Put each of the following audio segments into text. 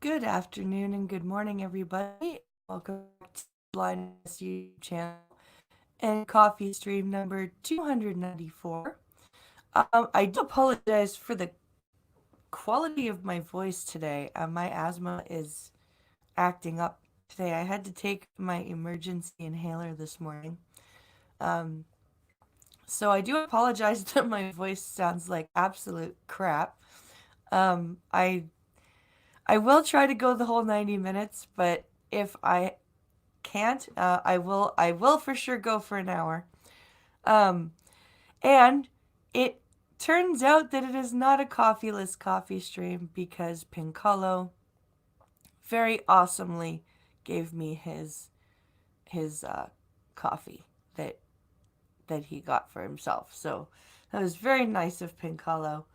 Good afternoon and good morning, everybody. Welcome back to the Blindness YouTube channel and Coffee Stream number 294. I do apologize for the quality of my voice today. My asthma is acting up today. I had to take my emergency inhaler this morning. Um, so I do apologize that my voice sounds like absolute crap. Um, I I will try to go the whole 90 minutes, but if I can't, I will for sure go for an hour. Um, and it turns out that it is not a coffeeless coffee stream because Pincolo very awesomely gave me his coffee that he got for himself. So that was very nice of Pincolo.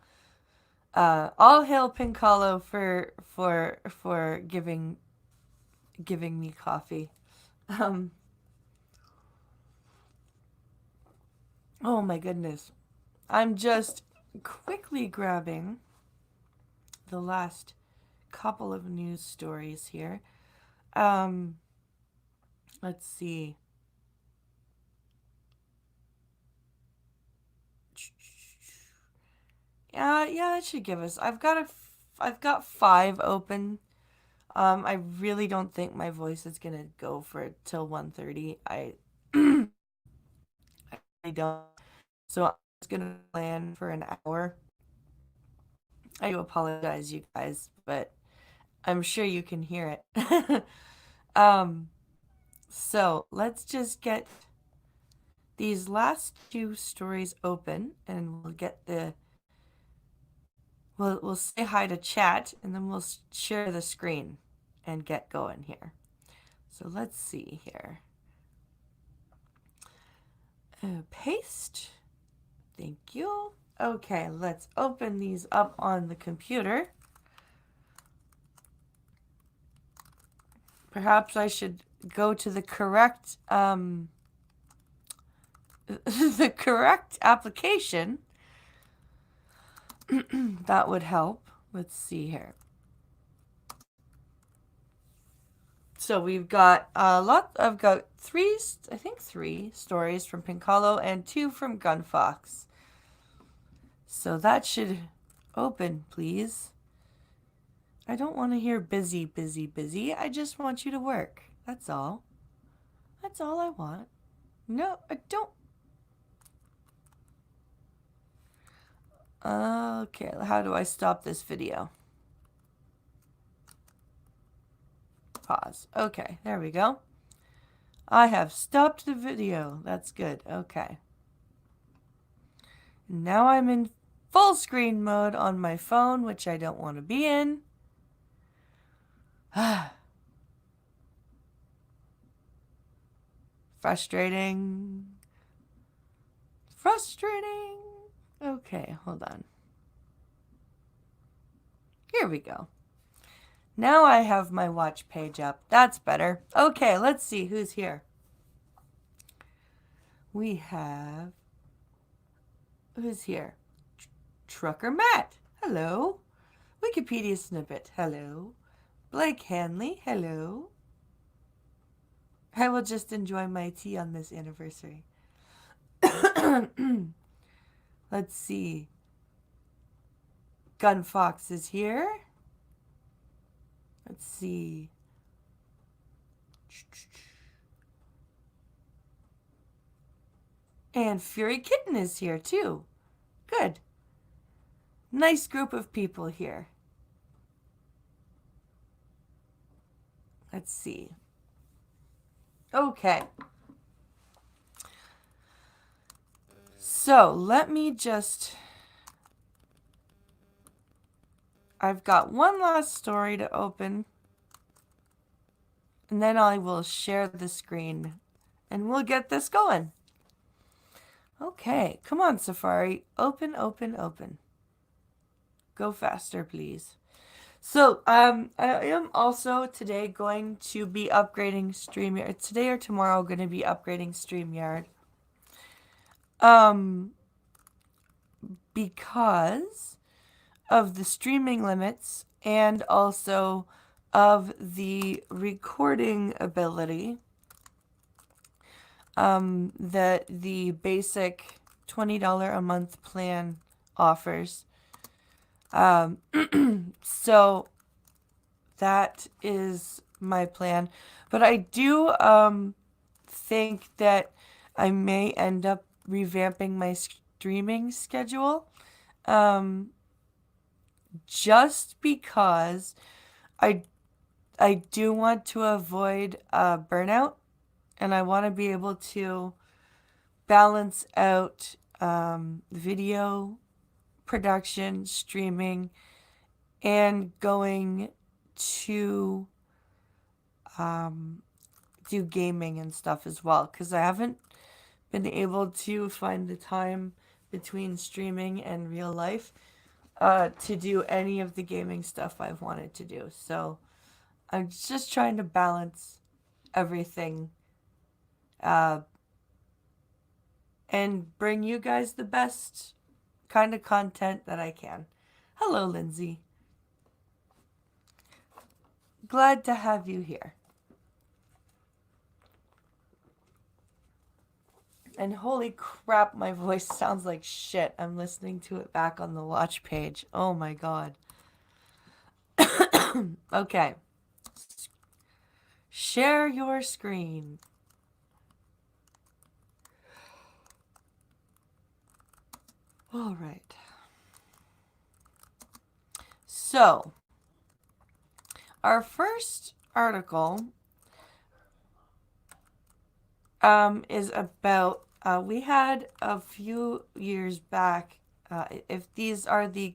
All hail Pincolo for giving me coffee. Um, oh my goodness. I'm just quickly grabbing the last couple of news stories here. Um, let's see. Yeah, that should give us. I've got 5 open. I really don't think my voice is gonna go for till 1:30. I don't. So I'm just gonna plan for an hour. I do apologize, you guys, but I'm sure you can hear it. um, so let's just get these last 2 stories open, and we'll say hi to chat, and then we'll share the screen and get going here. So let's see here. Paste. Thank you. Okay, let's open these up on the computer. Perhaps I should go to the correct the correct application. That would help. Let's see here. So we've got a lot. I've got 3, I think 3 stories from Pincolo and 2 from Gunfox. So that should open, please. I don't want to hear busy, busy, busy. I just want you to work. That's all. That's all I want. No, I don't. Okay, how do I stop this video? Pause. Okay, there we go. I have stopped the video. That's good. Okay. Now I'm in full screen mode on my phone, which I don't want to be in. Frustrating. Frustrating. Okay, hold on. Here we go. Now I have my watch page up. That's better. Okay, let's see who's here. We have... Who's here? Trucker Matt. Hello. Wikipedia snippet. Hello. Blake Hanley. Hello. I will just enjoy my tea on this anniversary. Let's see. Gunfox is here. Let's see. And Fury Kitten is here too. Good. Nice group of people here. Let's see. Okay. So let me just... I've got one last story to open. And then I will share the screen. And we'll get this going. Okay. Come on, Safari. Open, open, open. Go faster, please. So, I am also today going to be upgrading StreamYard. Today or tomorrow, going to be upgrading StreamYard. Because of the streaming limits and also of the recording ability that the basic $20 a month plan offers. So that is my plan. But I do think that I may end up revamping my streaming schedule, just because I I do want to avoid burnout, and I want to be able to balance out video production, streaming, and going to do gaming and stuff as well, because I haven't been able to find the time between streaming and real life to do any of the gaming stuff I've wanted to do. So I'm just trying to balance everything uh, and bring you guys the best kind of content that I can. Hello, Lindsay. Glad to have you here. And holy crap, my voice sounds like shit. I'm listening to it back on the watch page. Oh my god. Okay. Share your screen. All right. So, our first article is about we had a few years back. If these are the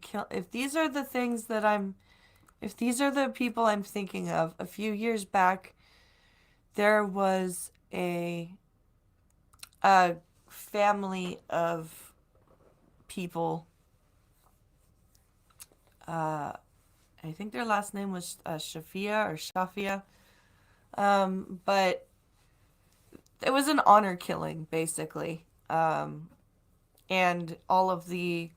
things that if these are the people I'm thinking of, a few years back, there was a family of people. I think their last name was Shafia or Shafia. But it was an honor killing, basically. And all of the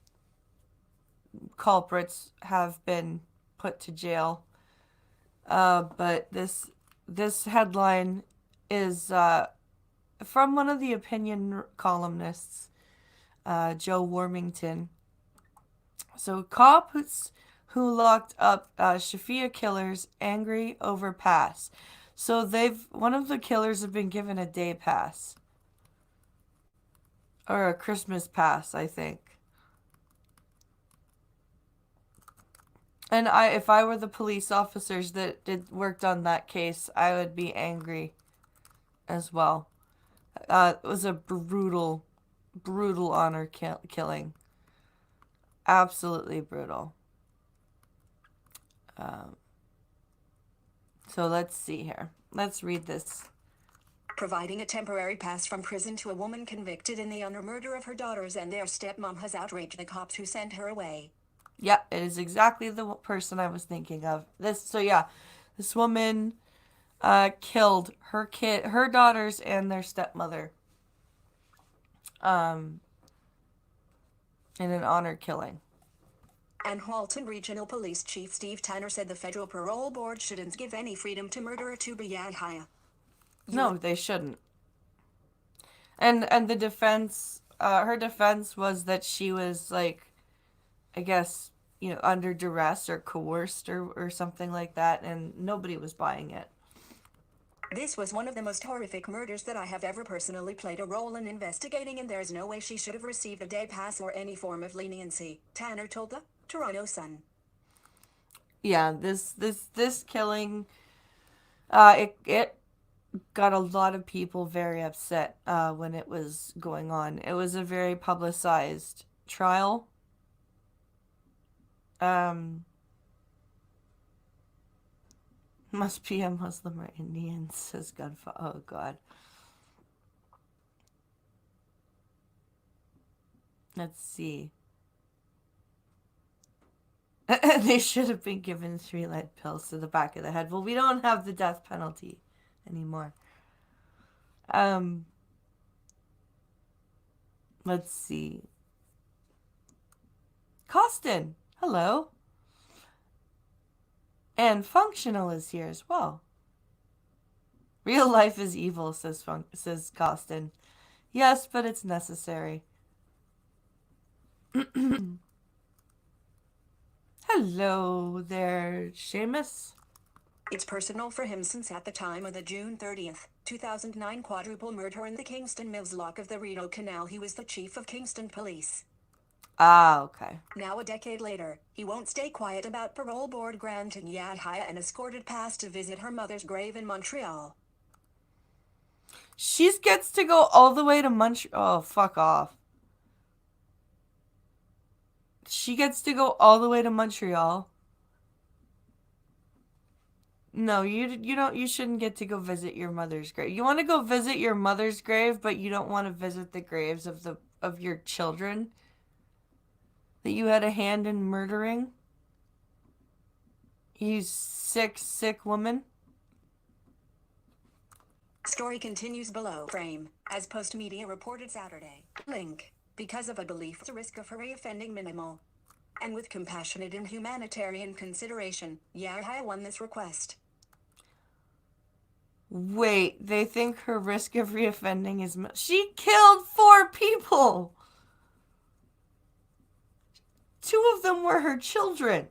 culprits have been put to jail. But this headline is from one of the opinion columnists, Joe Warmington. So cops who locked up Shafia killers angry over pass. So one of the killers have been given a day pass. Or a Christmas pass, I think. And if I were the police officers that worked on that case, I would be angry as well. It was a brutal honor killing. Absolutely brutal. So let's see here. Let's read this. Providing a temporary pass from prison to a woman convicted in the honor murder of her daughters and their stepmom has outraged the cops who sent her away. Yeah, it is exactly the person I was thinking of. This woman killed her daughters and their stepmother in an honor killing. And Halton Regional Police Chief Steve Tanner said the Federal Parole Board shouldn't give any freedom to murderer to Brianna. No, they shouldn't. And the defense, her defense was that she was like, I guess, under duress or coerced or something like that, and nobody was buying it. This was one of the most horrific murders that I have ever personally played a role in investigating, and there's no way she should have received a day pass or any form of leniency, Tanner told the Toronto Sun. Yeah, this killing, it got a lot of people very upset when it was going on. It was a very publicized trial. Must be a Muslim or Indian, says Gunfa. Oh, God. Let's see. They should have been given 3 lead pills to the back of the head. Well, we don't have the death penalty anymore. Let's see. Costin, hello. And functional is here as well. Real life is evil, says Costin. Yes, but it's necessary. Hello there, Seamus. It's personal for him since at the time of the June 30th, 2009 quadruple murder in the Kingston Mills lock of the Rideau Canal, he was the chief of Kingston Police. Ah, okay. Now a decade later, he won't stay quiet about parole board granting Yahya an escorted pass to visit her mother's grave in Montreal. She gets to go all the way to Montreal. Oh, fuck off. She gets to go all the way to Montreal. No, you don't. You shouldn't get to go visit your mother's grave. You want to go visit your mother's grave, but you don't want to visit the graves of your children that you had a hand in murdering. You sick, sick woman. Story continues below frame, as Post Media reported Saturday. Link. Because of a belief the risk of her reoffending minimal. And with compassionate and humanitarian consideration, Yahya won this request. Wait, they think her risk of reoffending is... She killed 4 people! 2 of them were her children.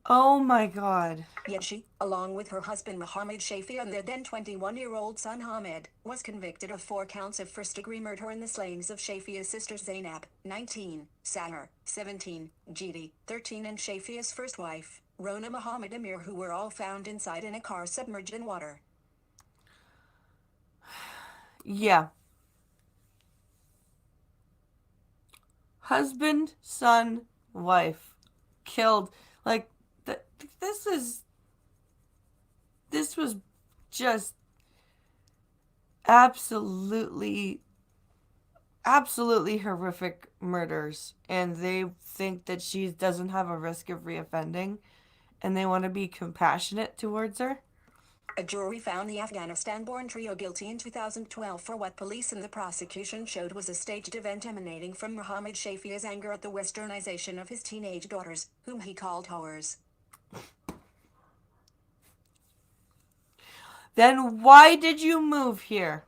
Oh my god. Yet she, along with her husband Mohammed Shafi and their then 21-year-old son Hamid, was convicted of 4 counts of first-degree murder in the slayings of Shafia's sisters Zainab, 19, Sahar, 17, Jidi, 13 and Shafia's first wife, Rona Mohammed Amir, who were all found inside in a car submerged in water. Yeah. Husband, son, wife. Killed. Like, this was just absolutely horrific murders, and they think that she doesn't have a risk of reoffending, and they want to be compassionate towards her. A jury found the Afghanistan-born trio guilty in 2012 for what police and the prosecution showed was a staged event emanating from Mohammed Shafia's anger at the westernization of his teenage daughters, whom he called whores. Then why did you move here?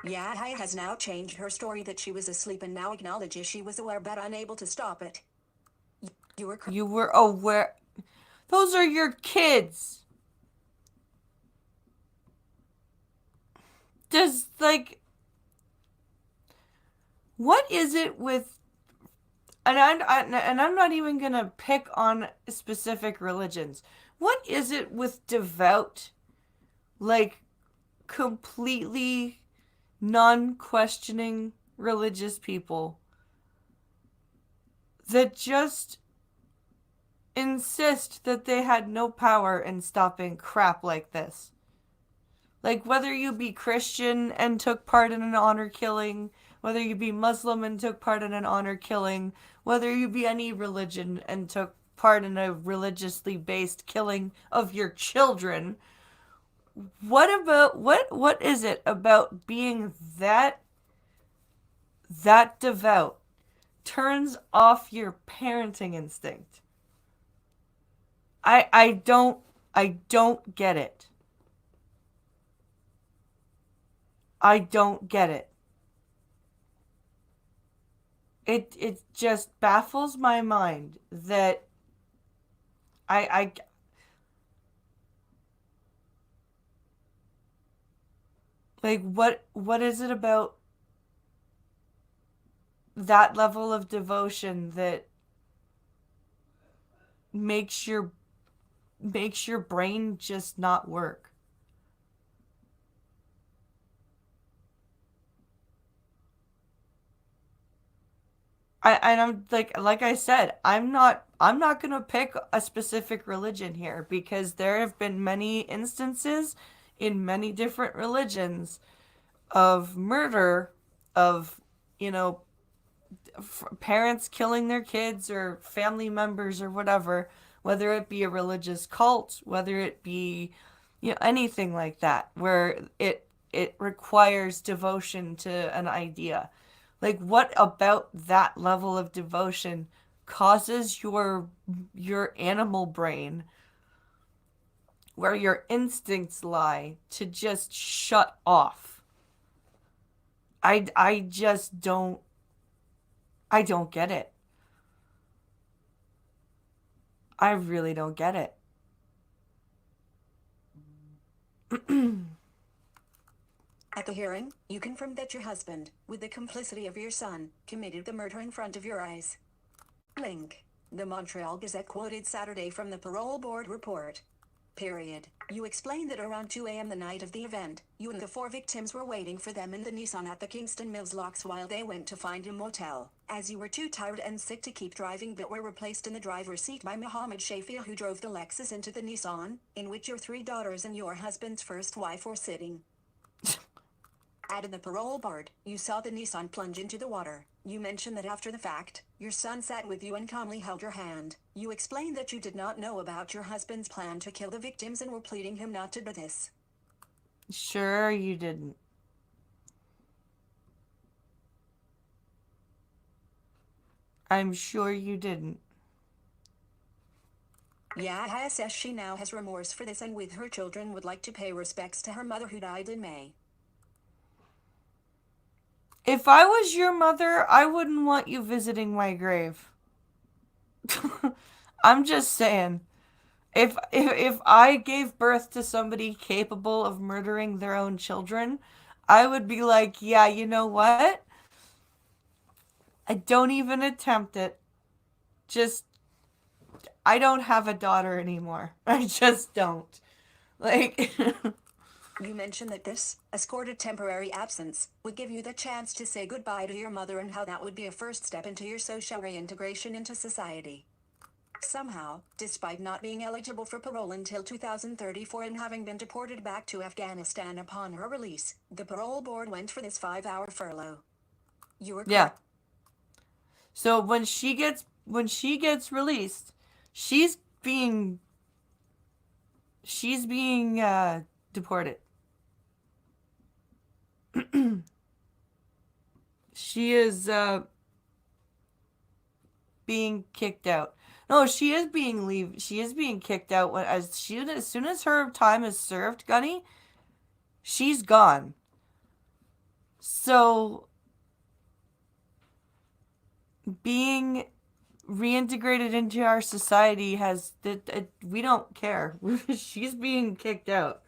Yahya has now changed her story that she was asleep and now acknowledges she was aware but unable to stop it. You were aware. Those are your kids. Does, like... What is it with... And I'm not even going to pick on specific religions. What is it with devout, like, completely non-questioning religious people that just insist that they had no power in stopping crap like this? Like, whether you be Christian and took part in an honor killing, whether you be Muslim and took part in an honor killing, whether you be any religion and took part in a religiously based killing of your children, what is it about being that devout turns off your parenting instinct? I don't get it. I don't get it. It just baffles my mind that I like, what is it about that level of devotion that makes your brain just not work? I'm like I said, I'm not gonna pick a specific religion here, because there have been many instances in many different religions of murder, of, you know, parents killing their kids or family members or whatever, whether it be a religious cult, whether it be, you know, anything like that, where it requires devotion to an idea. Like, what about that level of devotion causes your animal brain, where your instincts lie, to just shut off? I just don't, I don't get it. I really don't get it. At the hearing, you confirmed that your husband, with the complicity of your son, committed the murder in front of your eyes. Link. The Montreal Gazette quoted Saturday from the parole board report. Period. You explained that around 2 a.m. the night of the event, you and the 4 victims were waiting for them in the Nissan at the Kingston Mills locks while they went to find a motel, as you were too tired and sick to keep driving but were replaced in the driver's seat by Mohammed Shafia, who drove the Lexus into the Nissan, in which your 3 daughters and your husband's first wife were sitting. Added the parole board, you saw the Nissan plunge into the water. You mentioned that after the fact, your son sat with you and calmly held your hand. You explained that you did not know about your husband's plan to kill the victims and were pleading him not to do this. Sure, you didn't. I'm sure you didn't. Yahya says she now has remorse for this and with her children would like to pay respects to her mother who died in May. If I was your mother, I wouldn't want you visiting my grave. I'm just saying. If I gave birth to somebody capable of murdering their own children, I would be like, yeah, you know what? I don't even attempt it. Just, I don't have a daughter anymore. I just don't. Like, You mentioned that this, escorted temporary absence, would give you the chance to say goodbye to your mother and how that would be a first step into your social reintegration into society. Somehow, despite not being eligible for parole until 2034 and having been deported back to Afghanistan upon her release, the parole board went for this 5-hour furlough. You were yeah. So when she gets released, she's being deported. She is being kicked out. No, she is being kicked out as soon as her time is served, Gunny, she's gone. So being reintegrated into our society has that we don't care. She's being kicked out.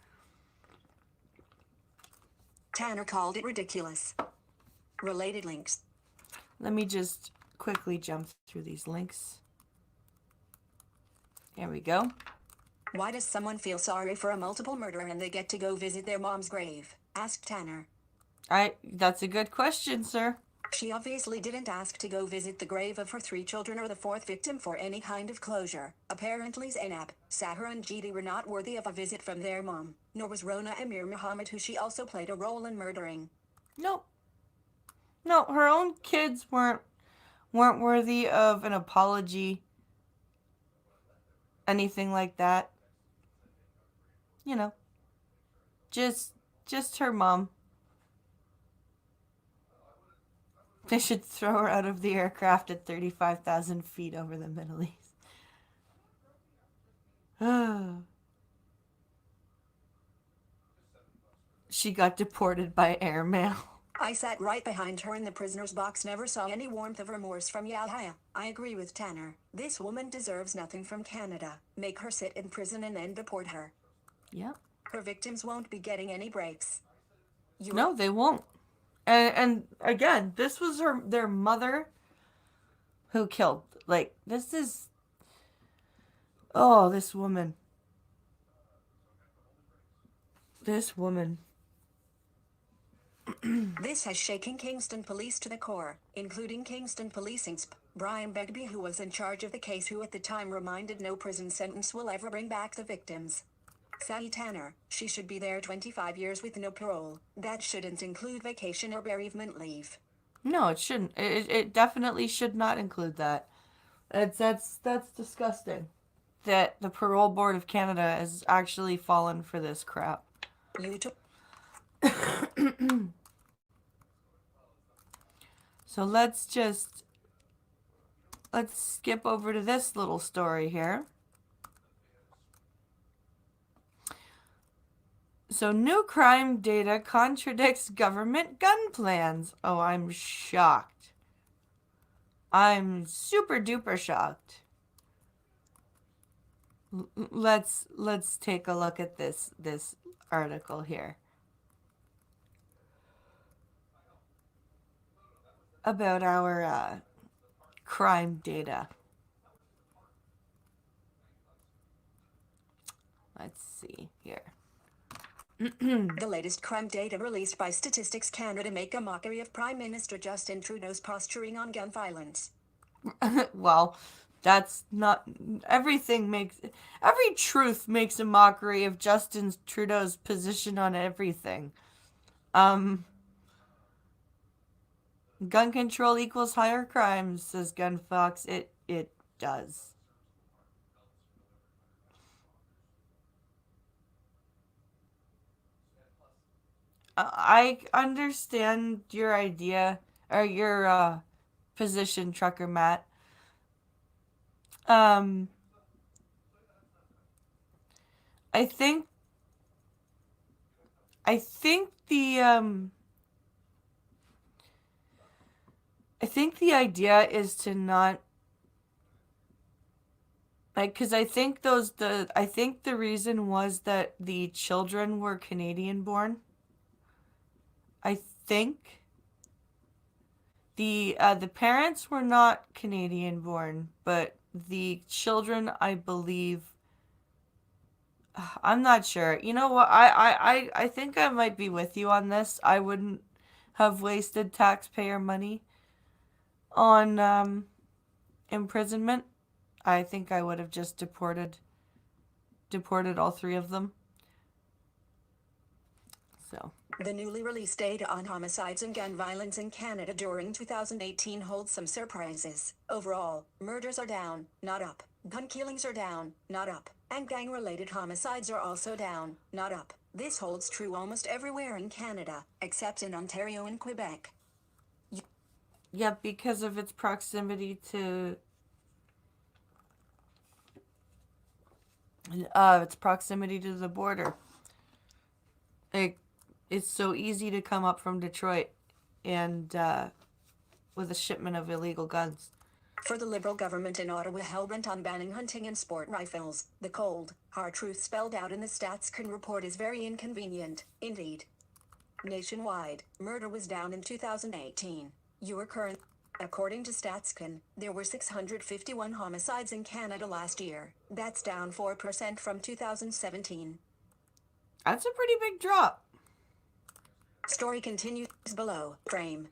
Tanner called it ridiculous. Related links. Let me just quickly jump through these links. There we go. Why does someone feel sorry for a multiple murderer and they get to go visit their mom's grave? Asked Tanner. That's a good question, sir. She obviously didn't ask to go visit the grave of her 3 children or the 4th victim for any kind of closure. Apparently Zainab, Sahar and Jidi were not worthy of a visit from their mom, nor was Rona Amir Muhammad, who she also played a role in murdering. No, her own kids weren't worthy of an apology, anything like that. You know, just her mom. They should throw her out of the aircraft at 35,000 feet over the Middle East. She got deported by airmail. I sat right behind her in the prisoner's box, never saw any warmth of remorse from Yahya. I agree with Tanner. This woman deserves nothing from Canada. Make her sit in prison and then deport her. Yep. Her victims won't be getting any breaks. No, they won't. And again, this was their mother who killed. Like, this is... Oh, this woman. This woman. This has shaken Kingston Police to the core, including Kingston Police Insp. Brian Begbie, who was in charge of the case, who at the time reminded no prison sentence will ever bring back the victims. Sally Tanner, she should be there 25 years with no parole. That shouldn't include vacation or bereavement leave. No, it shouldn't. It definitely should not include that. That's disgusting. That the Parole Board of Canada has actually fallen for this crap. So let's skip over to this little story here. So new crime data contradicts government gun plans. Oh, I'm shocked. I'm super duper shocked. Let's take a look at this article here about our crime data. Let's see here. The latest crime data released by Statistics Canada make a mockery of Prime Minister Justin Trudeau's posturing on gun violence. Well, that's not every truth makes a mockery of Justin Trudeau's position on everything. Gun control equals higher crimes, says Gun Fox. It does. I understand your idea or your position, Trucker Matt. Um, I think I think the I think the idea is to not like because I think the reason was that the children were Canadian born. I think the parents were not Canadian born, but the children, I believe, I'm not sure. You know what? I think I might be with you on this. I wouldn't have wasted taxpayer money on imprisonment. I think I would have just deported all three of them. So The newly released data on homicides and gun violence in Canada during 2018 holds some surprises. Overall, murders are down, not up. Gun killings are down, not up. And gang-related homicides are also down, not up. This holds true almost everywhere in Canada, except in Ontario and Quebec. yeah, because of its proximity to the border. It's so easy to come up from Detroit and with a shipment of illegal guns. For the Liberal government in Ottawa hell-bent on banning hunting and sport rifles, the cold, hard truth spelled out in the StatsCan report is very inconvenient, indeed. Nationwide, murder was down in 2018. According to StatsCan, there were 651 homicides in Canada last year. That's down 4% from 2017. That's a pretty big drop. Story continues below. Frame.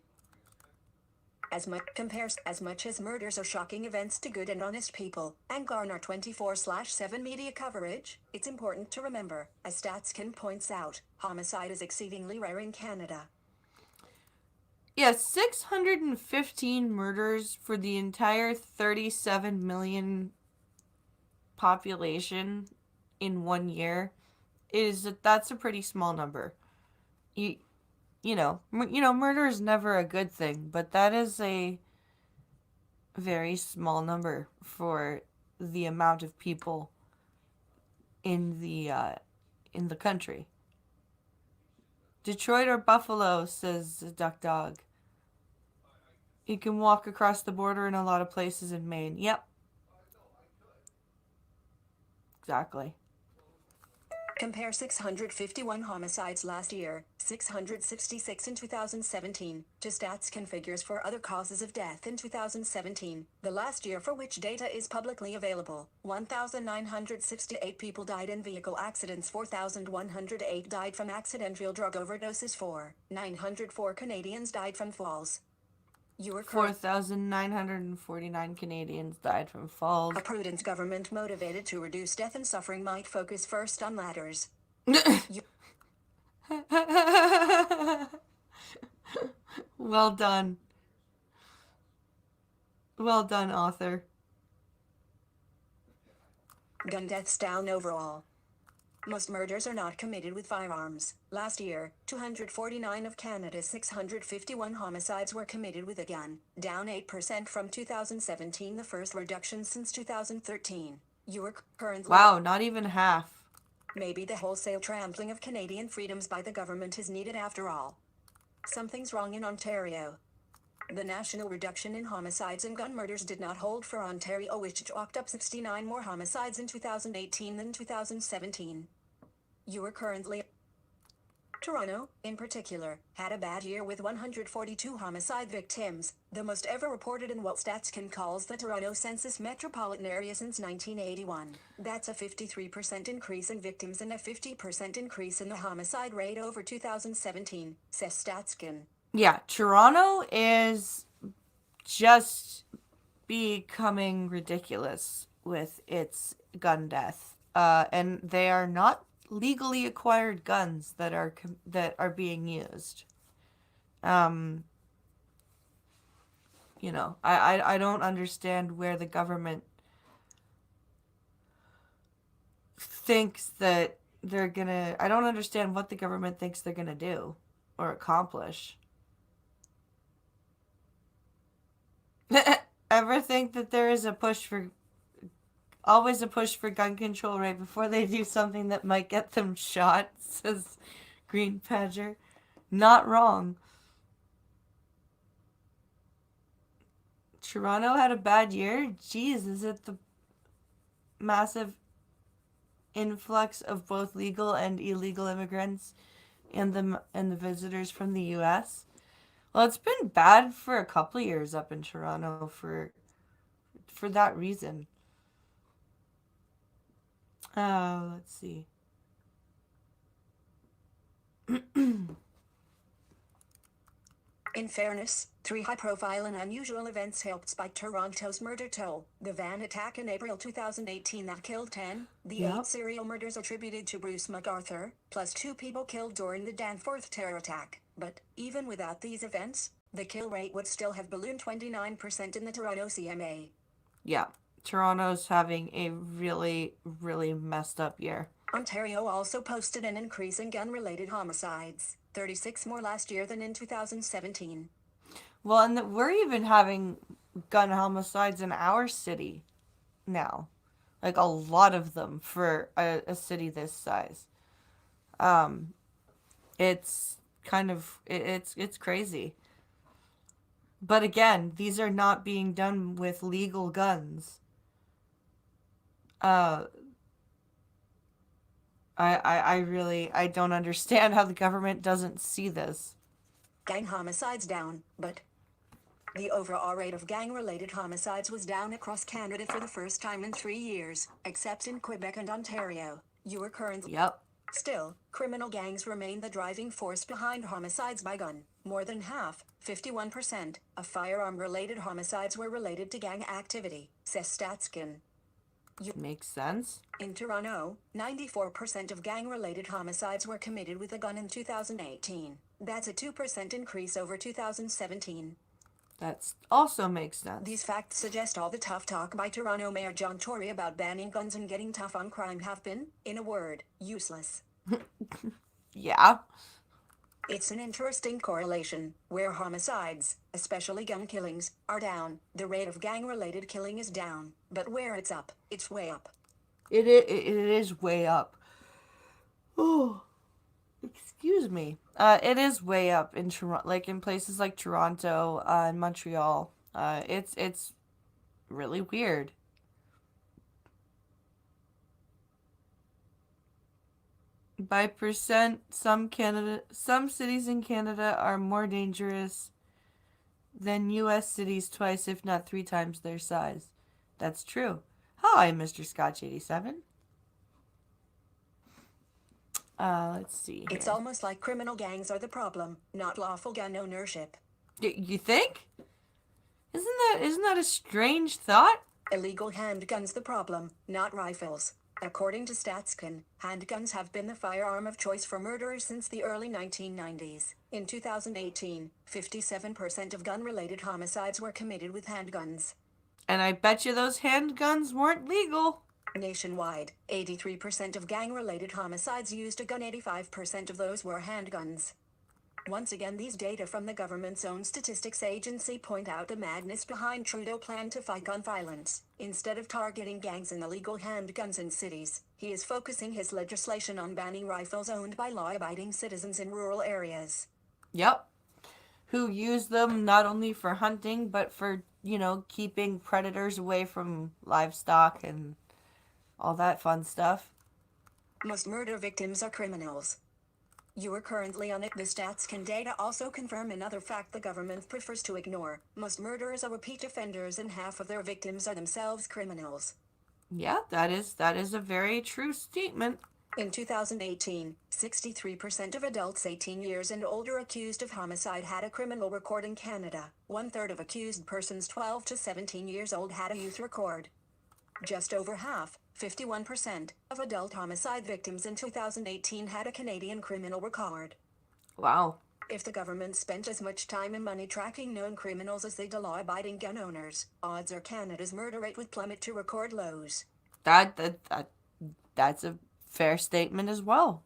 As much as murders are shocking events to good and honest people, and garner 24/7 media coverage, it's important to remember, as StatsCan points out, homicide is exceedingly rare in Canada. Yeah, 615 murders for the entire 37 million population in 1 year that's a pretty small number. Murder is never a good thing, but that is a very small number for the amount of people in the country. Detroit or Buffalo, says Duck Dog. You can walk across the border in a lot of places in Maine. Yep. Exactly. Compare 651 homicides last year, 666 in 2017, to StatsCan figures for other causes of death in 2017, the last year for which data is publicly available. 1,968 people died in vehicle accidents, 4,108 died from accidental drug overdoses, 4,904 Canadians died from falls. 4,949 Canadians died from falls. A prudent government motivated to reduce death and suffering might focus first on ladders. Well done. Well done, author. Gun deaths down overall. Most murders are not committed with firearms. Last year, 249 of Canada's 651 homicides were committed with a gun, down 8% from 2017, the first reduction since 2013. You are currently... Wow, not even half. Maybe the wholesale trampling of Canadian freedoms by the government is needed after all. Something's wrong in Ontario. The national reduction in homicides and gun murders did not hold for Ontario, which chalked up 69 more homicides in 2018 than 2017. You are currently... Toronto, in particular, had a bad year with 142 homicide victims, the most ever reported in what StatsCan calls the Toronto Census metropolitan area since 1981. That's a 53% increase in victims and a 50% increase in the homicide rate over 2017, says StatsCan. Yeah, Toronto is just becoming ridiculous with its gun death. And they are not legally acquired guns that are being used. I don't understand where the government thinks that they're gonna. I don't understand what the government thinks they're gonna do or accomplish. Ever think that there is always a push for gun control right before they do something that might get them shot, says Green Badger. Not wrong. Toronto had a bad year? Jeez, is it the massive influx of both legal and illegal immigrants and the visitors from the US? Well, it's been bad for a couple of years up in Toronto for that reason. Let's see. In fairness, 3 high-profile and unusual events helped spike Toronto's murder toll. The van attack in April 2018 that killed 10, the 8 serial murders attributed to Bruce MacArthur, plus 2 people killed during the Danforth terror attack. But, even without these events, the kill rate would still have ballooned 29% in the Toronto CMA. Yeah, Toronto's having a really, really messed up year. Ontario also posted an increase in gun-related homicides, 36 more last year than in 2017. Well, and we're even having gun homicides in our city now. Like a lot of them for a city this size. It's kind of, it's crazy. But again, these are not being done with legal guns. I don't understand how the government doesn't see this. Gang homicides down, but the overall rate of gang-related homicides was down across Canada for the first time in 3 years, except in Quebec and Ontario. You are currently... Yep. Still, criminal gangs remain the driving force behind homicides by gun. More than half, 51%, of firearm-related homicides were related to gang activity, says StatsCan. Makes sense. In Toronto, 94% of gang-related homicides were committed with a gun in 2018. That's a 2% increase over 2017. That also makes sense. These facts suggest all the tough talk by Toronto Mayor John Tory about banning guns and getting tough on crime have been, in a word, useless. Yeah. It's an interesting correlation. Where homicides, especially gun killings, are down, the rate of gang-related killing is down. But where it's up, it's way up. It is way up. Oh, excuse me. It is way up in Toronto, like in places like Toronto and Montreal. It's really weird. By percent, some cities in Canada are more dangerous than U.S. cities twice, if not 3 times their size. That's true. Hi, Mr. Scotch87. Let's see here. It's almost like criminal gangs are the problem, not lawful gun ownership. You think? Isn't that a strange thought? Illegal handguns the problem, not rifles. According to StatsCan, handguns have been the firearm of choice for murderers since the early 1990s. In 2018, 57% of gun-related homicides were committed with handguns. And I bet you those handguns weren't legal. Nationwide, 83% of gang-related homicides used a gun, 85% of those were handguns. Once again, these data from the government's own statistics agency point out the madness behind Trudeau's plan to fight gun violence. Instead of targeting gangs and illegal handguns in cities, he is focusing his legislation on banning rifles owned by law-abiding citizens in rural areas. Yep. Who use them not only for hunting, but for, keeping predators away from livestock and all that fun stuff. Most murder victims are criminals. You are currently on it. The stats can data also confirm another fact the government prefers to ignore. Most murderers are repeat offenders and half of their victims are themselves criminals. Yeah, that is a very true statement. In 2018, 63% of adults 18 years and older accused of homicide had a criminal record in Canada. 1/3 of accused persons 12 to 17 years old had a youth record. Just over half, 51%, of adult homicide victims in 2018 had a Canadian criminal record. Wow. If the government spent as much time and money tracking known criminals as they do law-abiding gun owners, odds are Canada's murder rate would plummet to record lows. That's a fair statement as well.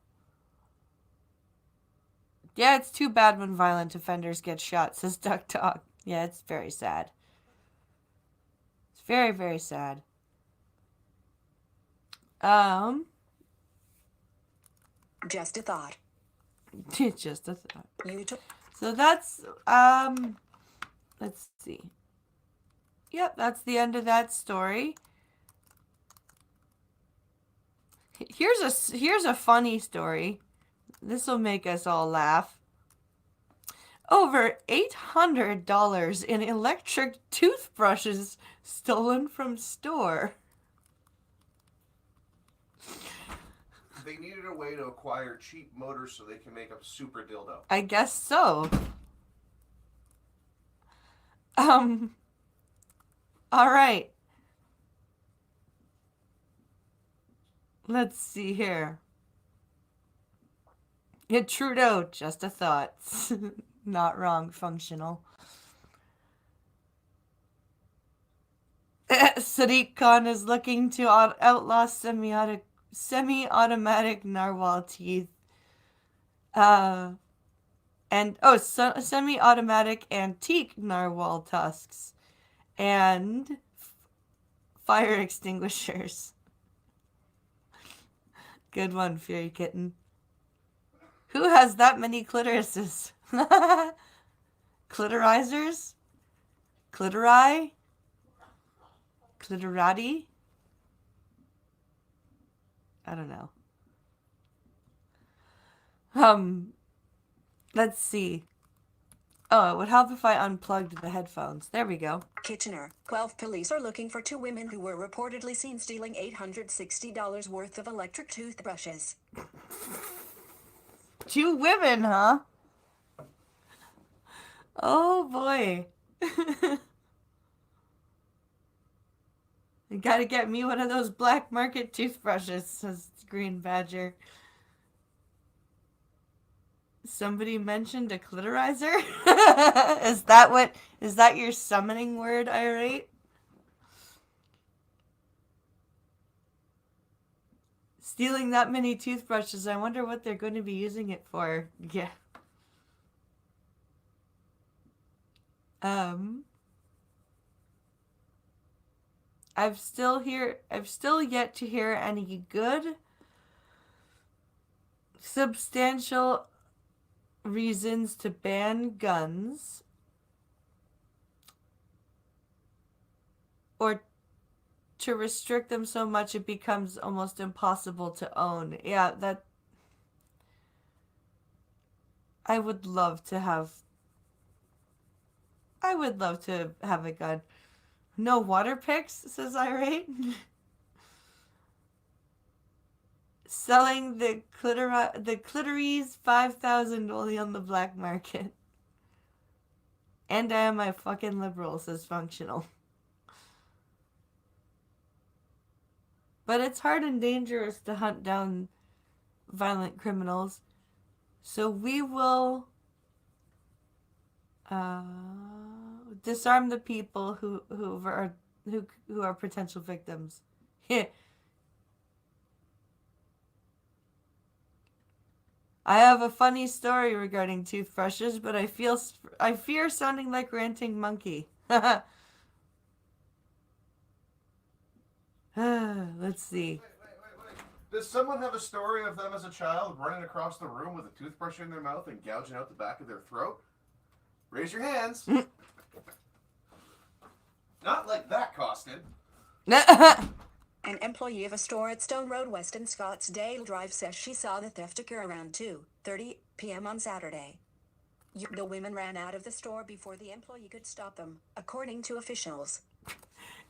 Yeah, it's too bad when violent offenders get shot, says Duck Dog. Yeah, it's very sad. It's very, very sad. Just a thought. Just a thought. YouTube. So that's, let's see. Yep, that's the end of that story. Here's a funny story. This will make us all laugh. Over $800 in electric toothbrushes stolen from store. They needed a way to acquire cheap motors so they can make a super dildo. I guess so. All right. Let's see here. Yeah, Trudeau, just a thought. Not wrong, functional. Sadiq Khan is looking to outlaw semi-automatic narwhal teeth. Semi-automatic antique narwhal tusks. And fire extinguishers. Good one, Fury Kitten. Who has that many clitorises? Clitorizers? Clitori? Clitorati? I don't know. Let's see. Oh, it would help if I unplugged the headphones. There we go. Kitchener, Guelph police are looking for 2 women who were reportedly seen stealing $860 worth of electric toothbrushes. 2 women, huh? Oh boy. You gotta get me one of those black market toothbrushes, says Green Badger. Somebody mentioned a clitorizer? Is that your summoning word, irate? Stealing that many toothbrushes, I wonder what they're going to be using it for. Yeah. I've still yet to hear any good, substantial reasons to ban guns or to restrict them so much it becomes almost impossible to own. Yeah, that I would love to have a gun. No water picks, says Irate. Selling the clitoris 5,000 only on the black market. And I am a fucking liberal, says Functional. But it's hard and dangerous to hunt down violent criminals. So we will disarm the people who are potential victims. I have a funny story regarding toothbrushes, but I fear sounding like ranting monkey. Let's see. Wait. Does someone have a story of them as a child running across the room with a toothbrush in their mouth and gouging out the back of their throat? Raise your hands. Not like that, Costin. An employee of a store at Stone Road West in Scottsdale Drive says she saw the theft occur around 2:30 p.m. on Saturday. The women ran out of the store before the employee could stop them, according to officials.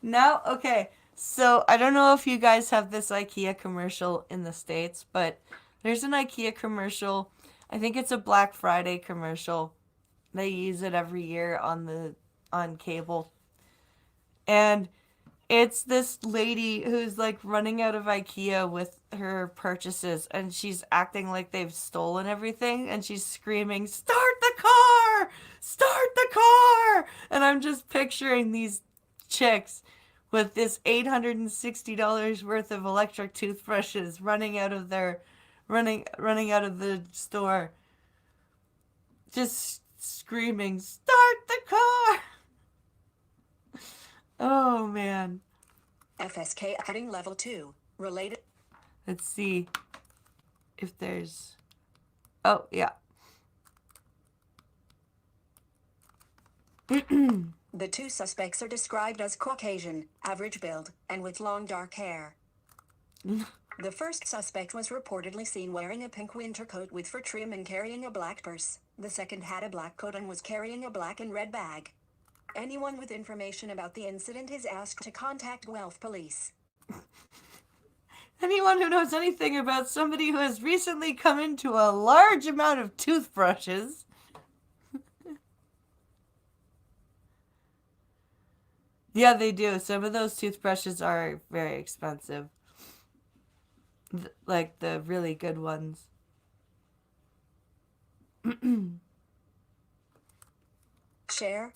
Now, okay, so I don't know if you guys have this IKEA commercial in the States, but there's an IKEA commercial. I think it's a Black Friday commercial. They use it every year on cable. And it's this lady who's like running out of IKEA with her purchases, and she's acting like they've stolen everything, and she's screaming, "Start the car! Start the car!" And I'm just picturing these chicks with this $860 worth of electric toothbrushes running out of the store, just screaming, "Start the car!" Oh man. FSK heading level 2. Related. Let's see if there's. Oh, yeah. The two suspects are described as Caucasian, average build, and with long dark hair. The first suspect was reportedly seen wearing a pink winter coat with fur trim and carrying a black purse. The second had a black coat and was carrying a black and red bag. Anyone with information about the incident is asked to contact Guelph Police. Anyone who knows anything about somebody who has recently come into a large amount of toothbrushes. Yeah, they do. Some of those toothbrushes are very expensive. Like the really good ones. Share.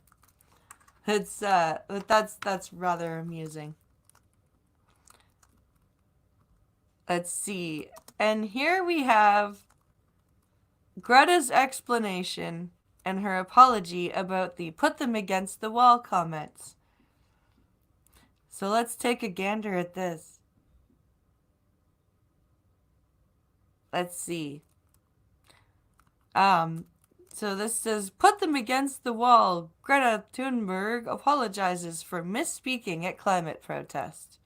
It's but that's rather amusing. Let's see. And here we have Greta's explanation and her apology about the put them against the wall comments. So let's take a gander at this. Let's see. So this says, put them against the wall. Greta Thunberg apologizes for misspeaking at climate protest.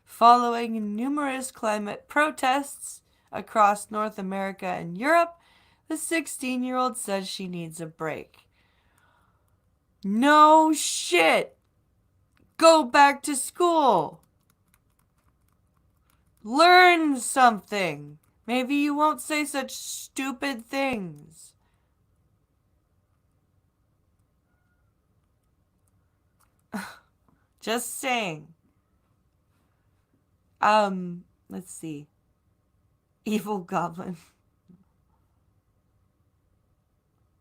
Following numerous climate protests across North America and Europe, the 16-year-old says she needs a break. No shit! Go back to school! Learn something! Maybe you won't say such stupid things. Just saying. Let's see. Evil Goblin.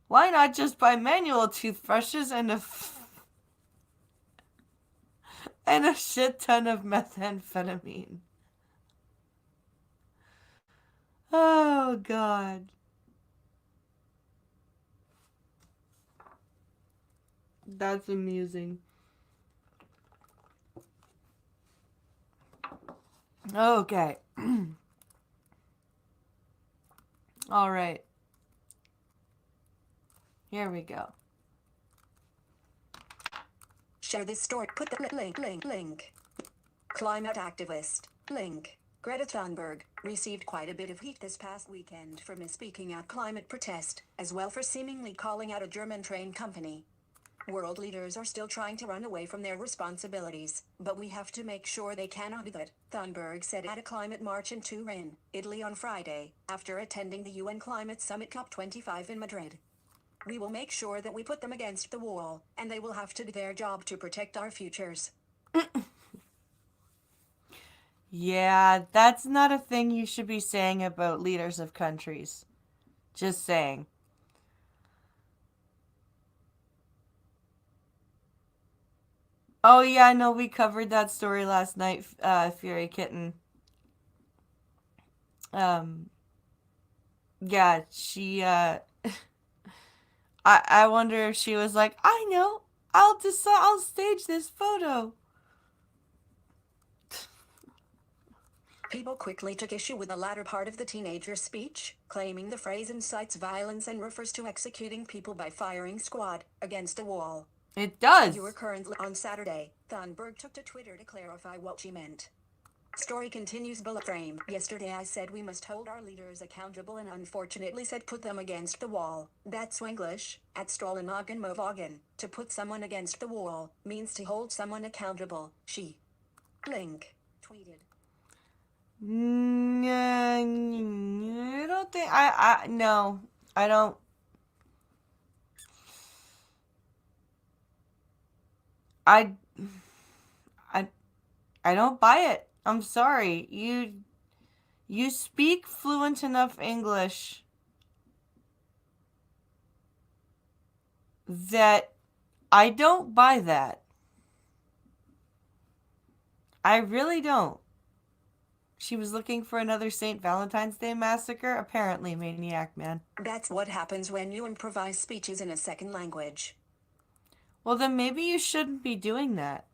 Why not just buy manual toothbrushes and a shit ton of methamphetamine? Oh, God. That's amusing. Okay. All right. Here we go. Share this story. Put the link. Climate activist. Link. Greta Thunberg received quite a bit of heat this past weekend for misspeaking at climate protest, as well for seemingly calling out a German train company. World leaders are still trying to run away from their responsibilities, but we have to make sure they cannot do that, Thunberg said at a climate march in Turin, Italy on Friday, after attending the UN Climate Summit COP25 in Madrid. We will make sure that we put them against the wall, and they will have to do their job to protect our futures. Yeah, that's not a thing you should be saying about leaders of countries. Just saying. Oh yeah, I know we covered that story last night, Fury Kitten. Yeah, I wonder if she was like, I know, I'll stage this photo. People quickly took issue with the latter part of the teenager's speech, claiming the phrase incites violence and refers to executing people by firing squad against a wall. It You were does. currently on Saturday. Thunberg took to Twitter to clarify what she meant. Story continues bullet frame. Yesterday I said we must hold our leaders accountable and unfortunately said put them against the wall. That's Swenglish, at Strollenhagen Movagen. To put someone against the wall means to hold someone accountable, she. Link. Tweeted. I don't think no, I don't. I I I don't buy it. I'm sorry. You speak fluent enough English that I don't buy that. I really don't. She was looking for another St. Valentine's Day massacre? Apparently, Maniac Man. That's what happens when you improvise speeches in a second language. Well, then maybe you shouldn't be doing that.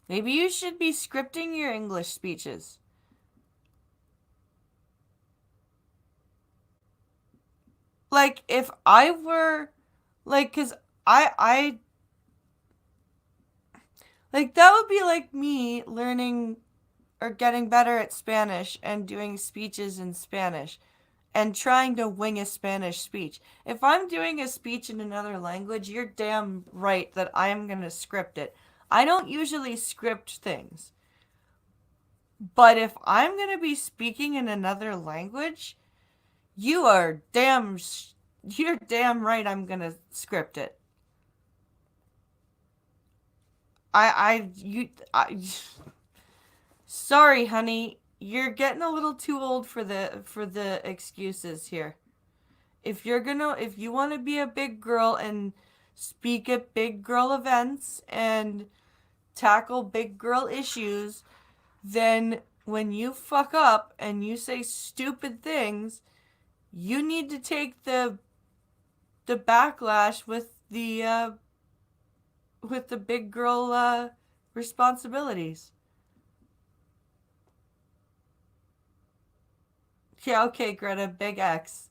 Maybe you should be scripting your English speeches. Like, if I were, like, cause like, that would be like me learning or getting better at Spanish and doing speeches in Spanish and trying to wing a Spanish speech. If I'm doing a speech in another language, you're damn right that I'm going to script it. I don't usually script things. But if I'm going to be speaking in another language, you're damn right I'm going to script it. Sorry, honey. You're getting a little too old for the excuses here. If you want to be a big girl and speak at big girl events and tackle big girl issues, then when you fuck up and you say stupid things, you need to take the backlash with the big girl responsibilities. Yeah, okay, Greta, big X.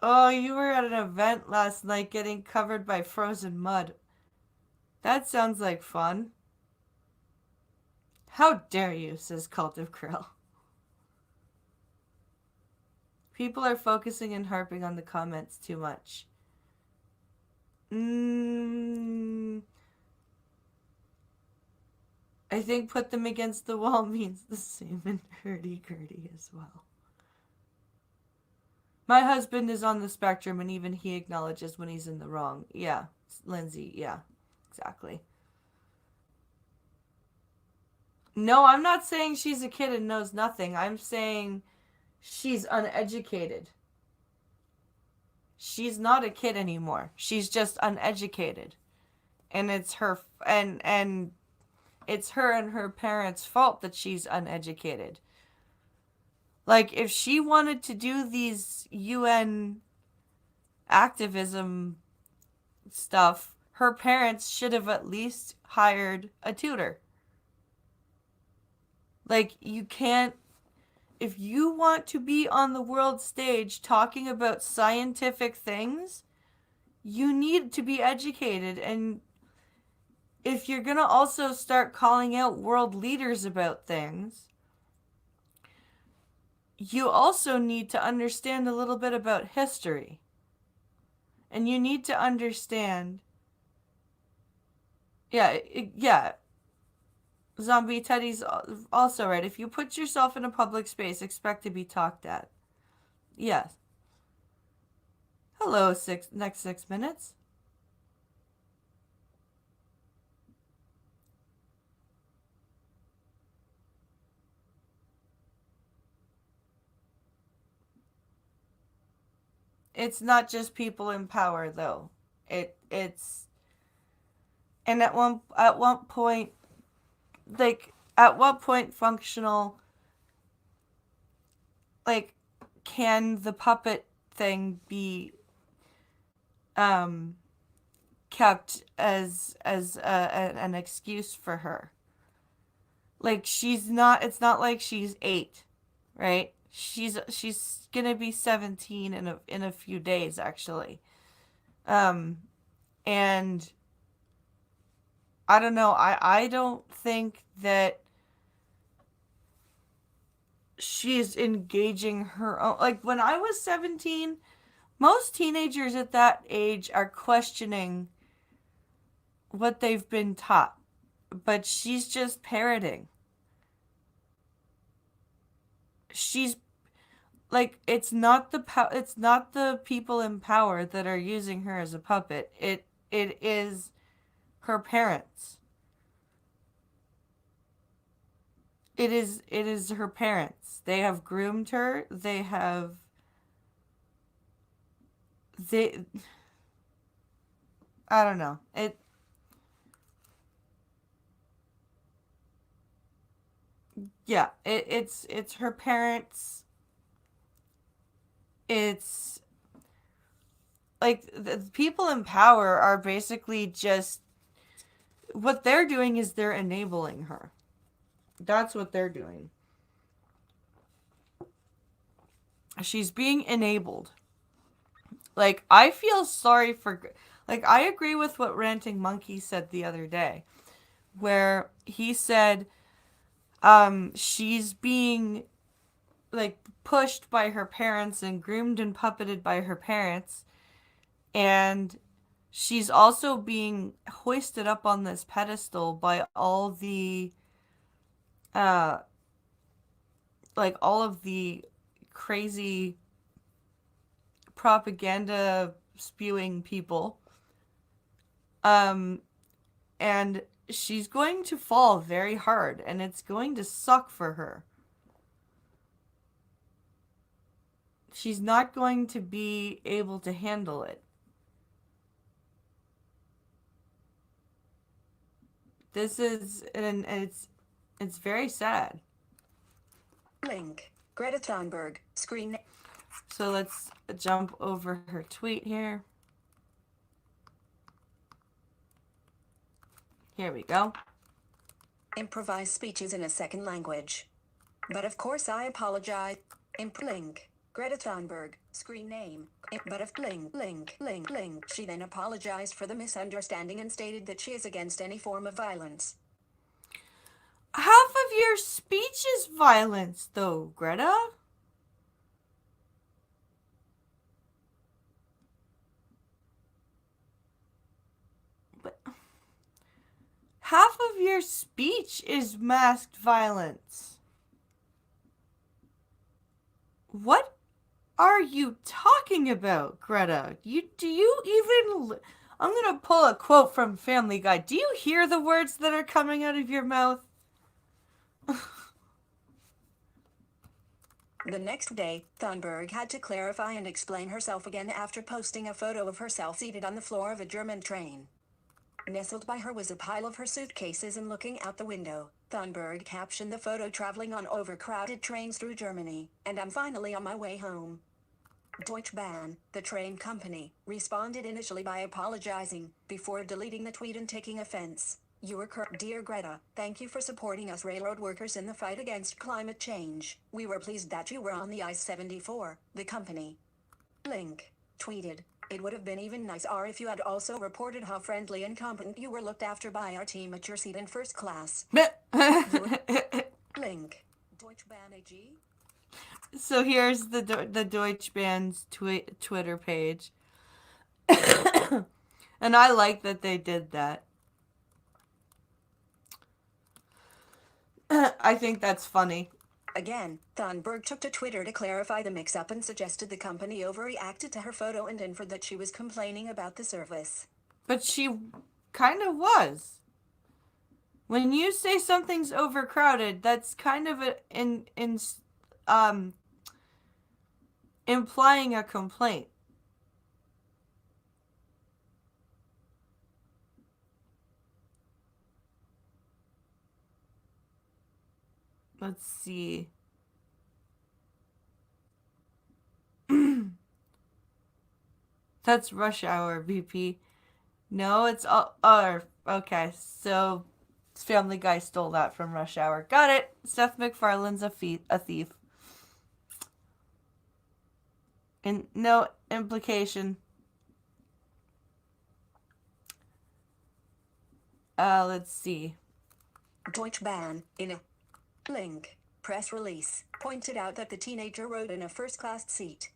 Oh, you were at an event last night getting covered by frozen mud. That sounds like fun. How dare you, says Cult of Krill. People are focusing and harping on the comments too much. I think put them against the wall means the same in hurdy-gurdy as well. My husband is on the spectrum and even he acknowledges when he's in the wrong. Yeah, Lindsay, yeah, exactly. No, I'm not saying she's a kid and knows nothing. I'm saying she's uneducated. She's not a kid anymore. She's just uneducated. And it's her and it's her and her parents' fault that she's uneducated. Like, if she wanted to do these UN activism stuff, her parents should have at least hired a tutor. Like, you can't, if you want to be on the world stage talking about scientific things, you need to be educated. And if you're going to also start calling out world leaders about things, you also need to understand a little bit about history. And you need to understand. Yeah. Zombie Teddy's also right. If you put yourself in a public space, expect to be talked at. Yes. Hello, next 6 minutes. It's not just people in power though. It's and at one point, like, at what point functional, like, can the puppet thing be um kept as an excuse for her? Like, she's not, it's not like she's 8, right? She's gonna be 17 in a few days, actually. Um and I don't know, I don't think that she's engaging her own, like, when I was 17, most teenagers at that age are questioning what they've been taught, but she's just parroting. She's like, it's not the people in power that are using her as a puppet. It is her parents. It is her parents. They have groomed her. They I don't know. It's her parents. It's like the people in power are basically just, what they're doing is they're enabling her. That's what they're doing. She's being enabled. Like, I feel sorry for, like, I agree with what Ranting Monkey said the other day, where he said she's being, like, pushed by her parents and groomed and puppeted by her parents, and she's also being hoisted up on this pedestal by all the uh like, all of the crazy propaganda spewing people. Um, and she's going to fall very hard, and it's going to suck for her. She's not going to be able to handle it. This is, and it's very sad. Link. Greta Thunberg. Screen. So let's jump over her tweet here. Here we go. Improvise speeches in a second language. But of course I apologize. Link. Greta Thunberg. Screen name. But of link. She then apologized for the misunderstanding and stated that she is against any form of violence. Half of your speech is violence, though, Greta. But half of your speech is masked violence. What are you talking about, Greta? Do you even... I'm gonna pull a quote from Family Guy. Do you hear the words that are coming out of your mouth? The next day, Thunberg had to clarify and explain herself again after posting a photo of herself seated on the floor of a German train. Nestled by her was a pile of her suitcases, and looking out the window, Thunberg captioned the photo traveling on overcrowded trains through Germany, and I'm finally on my way home. Deutsche Bahn, the train company, responded initially by apologizing, before deleting the tweet and taking offense. You were correct, dear Greta. Thank you for supporting us railroad workers in the fight against climate change. We were pleased that you were on the I-74, the company. Link. Tweeted. It would have been even nicer if you had also reported how friendly and competent you were looked after by our team at your seat in first class. Link. Deutsche Bahn AG? So here's the Deutsche Bahn's Twitter page. And I like that they did that. I think that's funny. Again, Thunberg took to Twitter to clarify the mix-up and suggested the company overreacted to her photo and inferred that she was complaining about the service. But she kind of was. When you say something's overcrowded, that's kind of implying a complaint. Let's see. That's Rush Hour, VP. No, it's all. Okay, so Family Guy stole that from Rush Hour. Got it. Seth MacFarlane's a thief. And no implication. Let's see. Deutsche Bahn, in a link, press release, pointed out that the teenager rode in a first-class seat.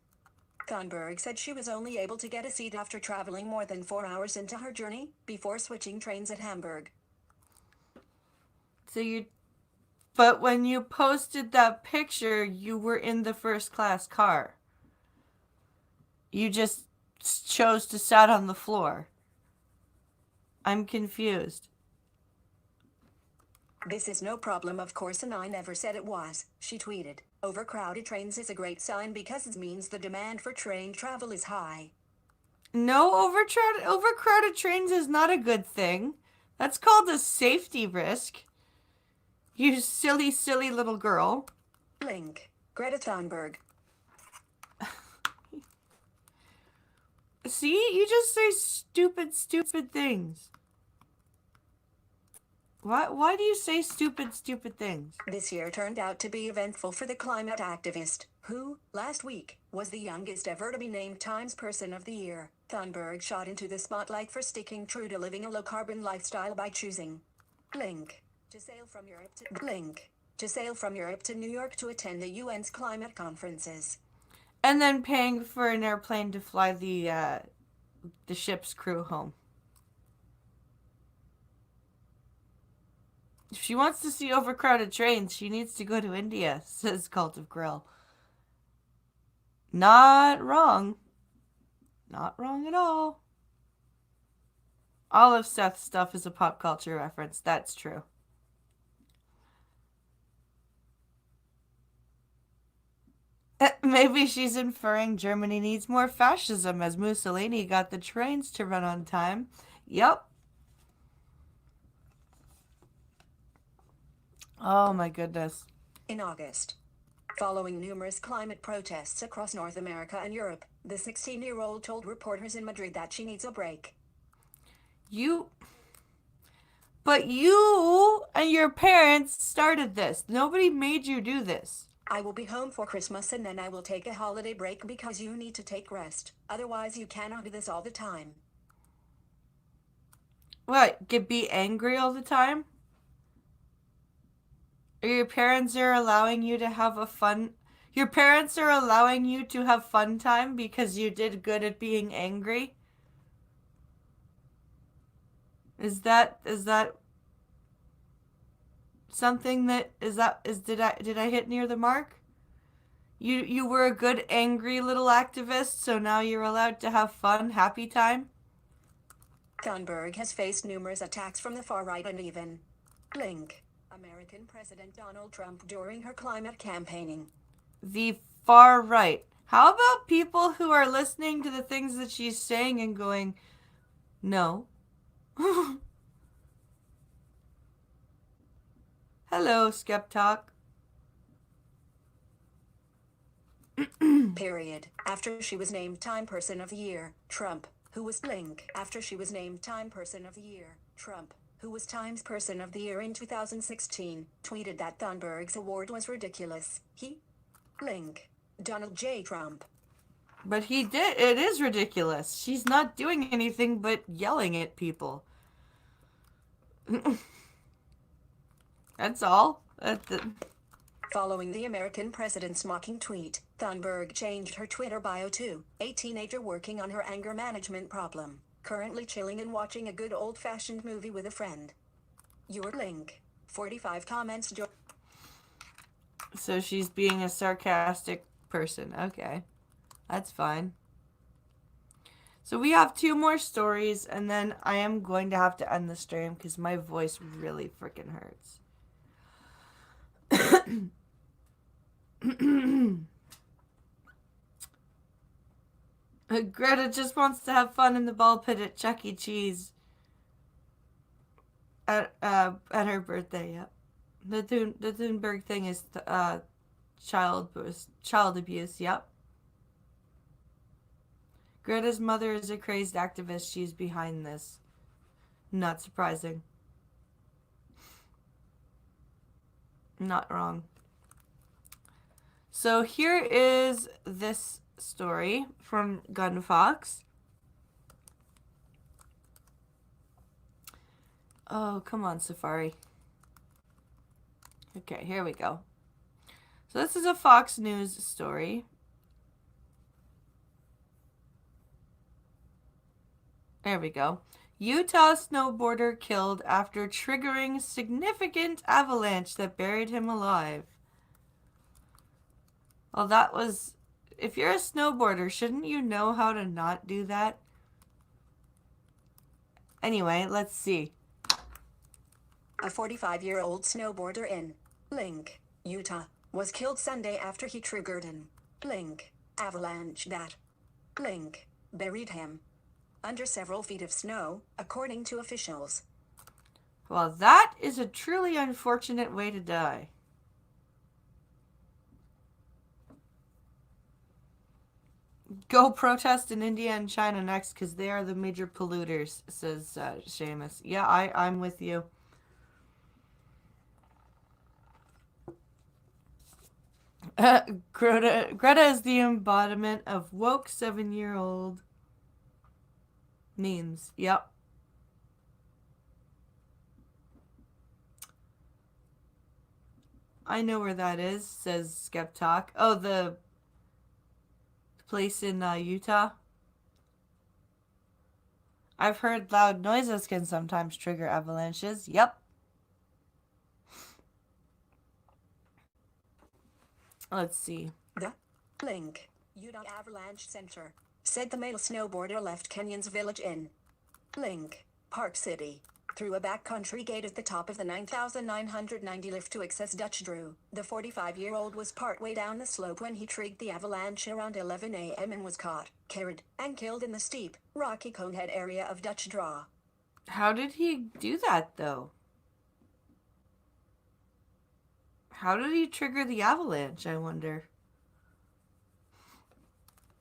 Thunberg said she was only able to get a seat after traveling more than 4 hours into her journey, before switching trains at Hamburg. But when you posted that picture, you were in the first class car. You just chose to sit on the floor. I'm confused. This is no problem, of course, and I never said it was, she tweeted. Overcrowded trains is a great sign because it means the demand for train travel is high. No, overcrowded trains is not a good thing. That's called a safety risk. You silly, silly little girl. Link, Greta Thunberg. See, you just say stupid, stupid things. Why do you say stupid, stupid things? This year turned out to be eventful for the climate activist, who, last week, was the youngest ever to be named Times Person of the Year. Thunberg shot into the spotlight for sticking true to living a low-carbon lifestyle by choosing link to sail from Europe to New York to attend the UN's climate conferences. And then paying for an airplane to fly the ship's crew home. If she wants to see overcrowded trains, she needs to go to India, says Cult of Grill. Not wrong. Not wrong at all. All of Seth's stuff is a pop culture reference. That's true. Maybe she's inferring Germany needs more fascism as Mussolini got the trains to run on time. Yep. Oh my goodness. In August, following numerous climate protests across North America and Europe, the 16-year-old told reporters in Madrid that she needs a break. But you and your parents started this. Nobody made you do this. I will be home for Christmas and then I will take a holiday break because you need to take rest. Otherwise you cannot do this all the time. What? Be angry all the time? Or your parents are allowing you to have a fun... Your parents are allowing you to have fun time because you did good at being angry? Is that something that did I hit near the mark? You were a good angry little activist, so now you're allowed to have fun, happy time? Thunberg has faced numerous attacks from the far right and even link American President Donald Trump during her climate campaigning. The far right. How about people who are listening to the things that she's saying and going, no? Hello, Skeptalk. Period. After she was named Time Person of the Year, Trump, who was link. After she was named Time Person of the Year, Trump, who was Times Person of the Year in 2016, tweeted that Thunberg's award was ridiculous. He link Donald J. Trump. But he did. It is ridiculous. She's not doing anything but yelling at people. That's all. Following the American president's mocking tweet, Thunberg changed her Twitter bio to a teenager working on her anger management problem, currently chilling and watching a good old-fashioned movie with a friend. Your link. 45 comments. So she's being a sarcastic person. Okay. That's fine. So we have 2 more stories, and then I am going to have to end the stream because my voice really freaking hurts. Greta just wants to have fun in the ball pit at Chuck E. Cheese at her birthday. Yep. The Thunberg thing is child abuse. Yep. Greta's mother is a crazed activist. She's behind this. Not surprising. Not wrong. So here is this story from Gunfox. Oh, come on, Safari. Okay, here we go. So this is a Fox News story. There we go. Utah snowboarder killed after triggering significant avalanche that buried him alive. Well, that was... If you're a snowboarder, shouldn't you know how to not do that? Anyway, let's see. A 45-year-old snowboarder in Link, Utah, was killed Sunday after he triggered an Link avalanche that Link buried him under several feet of snow, according to officials. Well, that is a truly unfortunate way to die. Go protest in India and China next because they are the major polluters, says Seamus. Yeah, I'm with you. Greta is the embodiment of woke 7-year-old memes. Yep. I know where that is, says Skeptalk. Oh, the place in Utah. I've heard loud noises can sometimes trigger avalanches. Yep. Let's see. The Link Utah Avalanche Center said the male snowboarder left Kenyon's village in Link, Park City, through a backcountry gate at the top of the 9,990 lift to access Dutch Drew. The 45-year-old was partway down the slope when he triggered the avalanche around 11 a.m. and was caught, carried, and killed in the steep, rocky Conehead area of Dutch Draw. How did he do that, though? How did he trigger the avalanche, I wonder?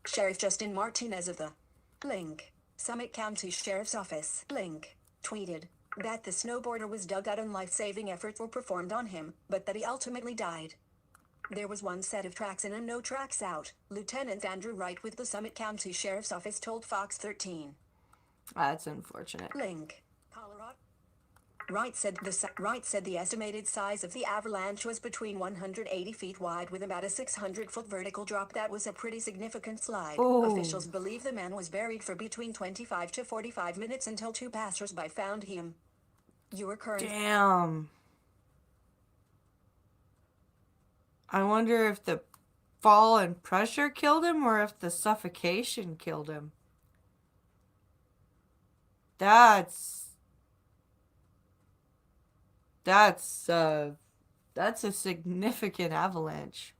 Sheriff Justin Martinez of the Link, Summit County Sheriff's Office, Link, tweeted that the snowboarder was dug out and life-saving efforts were performed on him, but that he ultimately died. There was one set of tracks in and no tracks out, Lieutenant Andrew Wright with the Summit County Sheriff's Office told Fox 13. That's unfortunate. Link, Colorado. Wright said the estimated size of the avalanche was between 180 feet wide with about a 600-foot vertical drop. That was a pretty significant slide. Oh. Officials believe the man was buried for between 25 to 45 minutes until two passersby found him. Damn. I wonder if the fall and pressure killed him or if the suffocation killed him. That's a significant avalanche.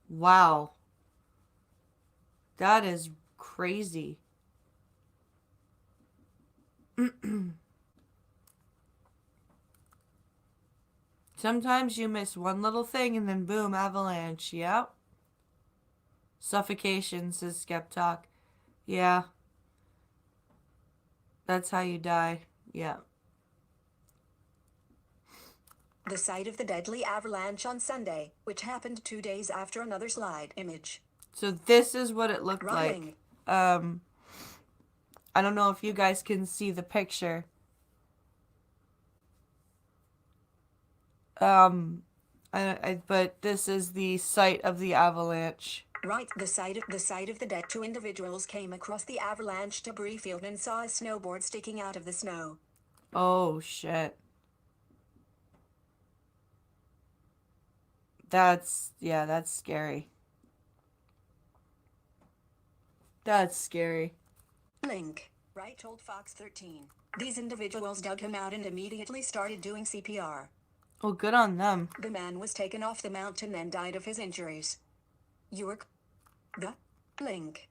Wow. That is crazy. Sometimes you miss one little thing and then boom, avalanche. Yep. Suffocation, says Skeptalk. Yeah. That's how you die. Yeah. The site of the deadly avalanche on Sunday, which happened 2 days after another slide. Image. So this is what it looked Running. like. I don't know if you guys can see the picture. But this is the site of the avalanche. Right, the site of the dead. Two individuals came across the avalanche debris field and saw a snowboard sticking out of the snow. Oh, shit. That's scary. That's scary. Link. Wright told Fox 13. These individuals dug him out and immediately started doing CPR. Oh, good on them. The man was taken off the mountain and died of his injuries. The Link.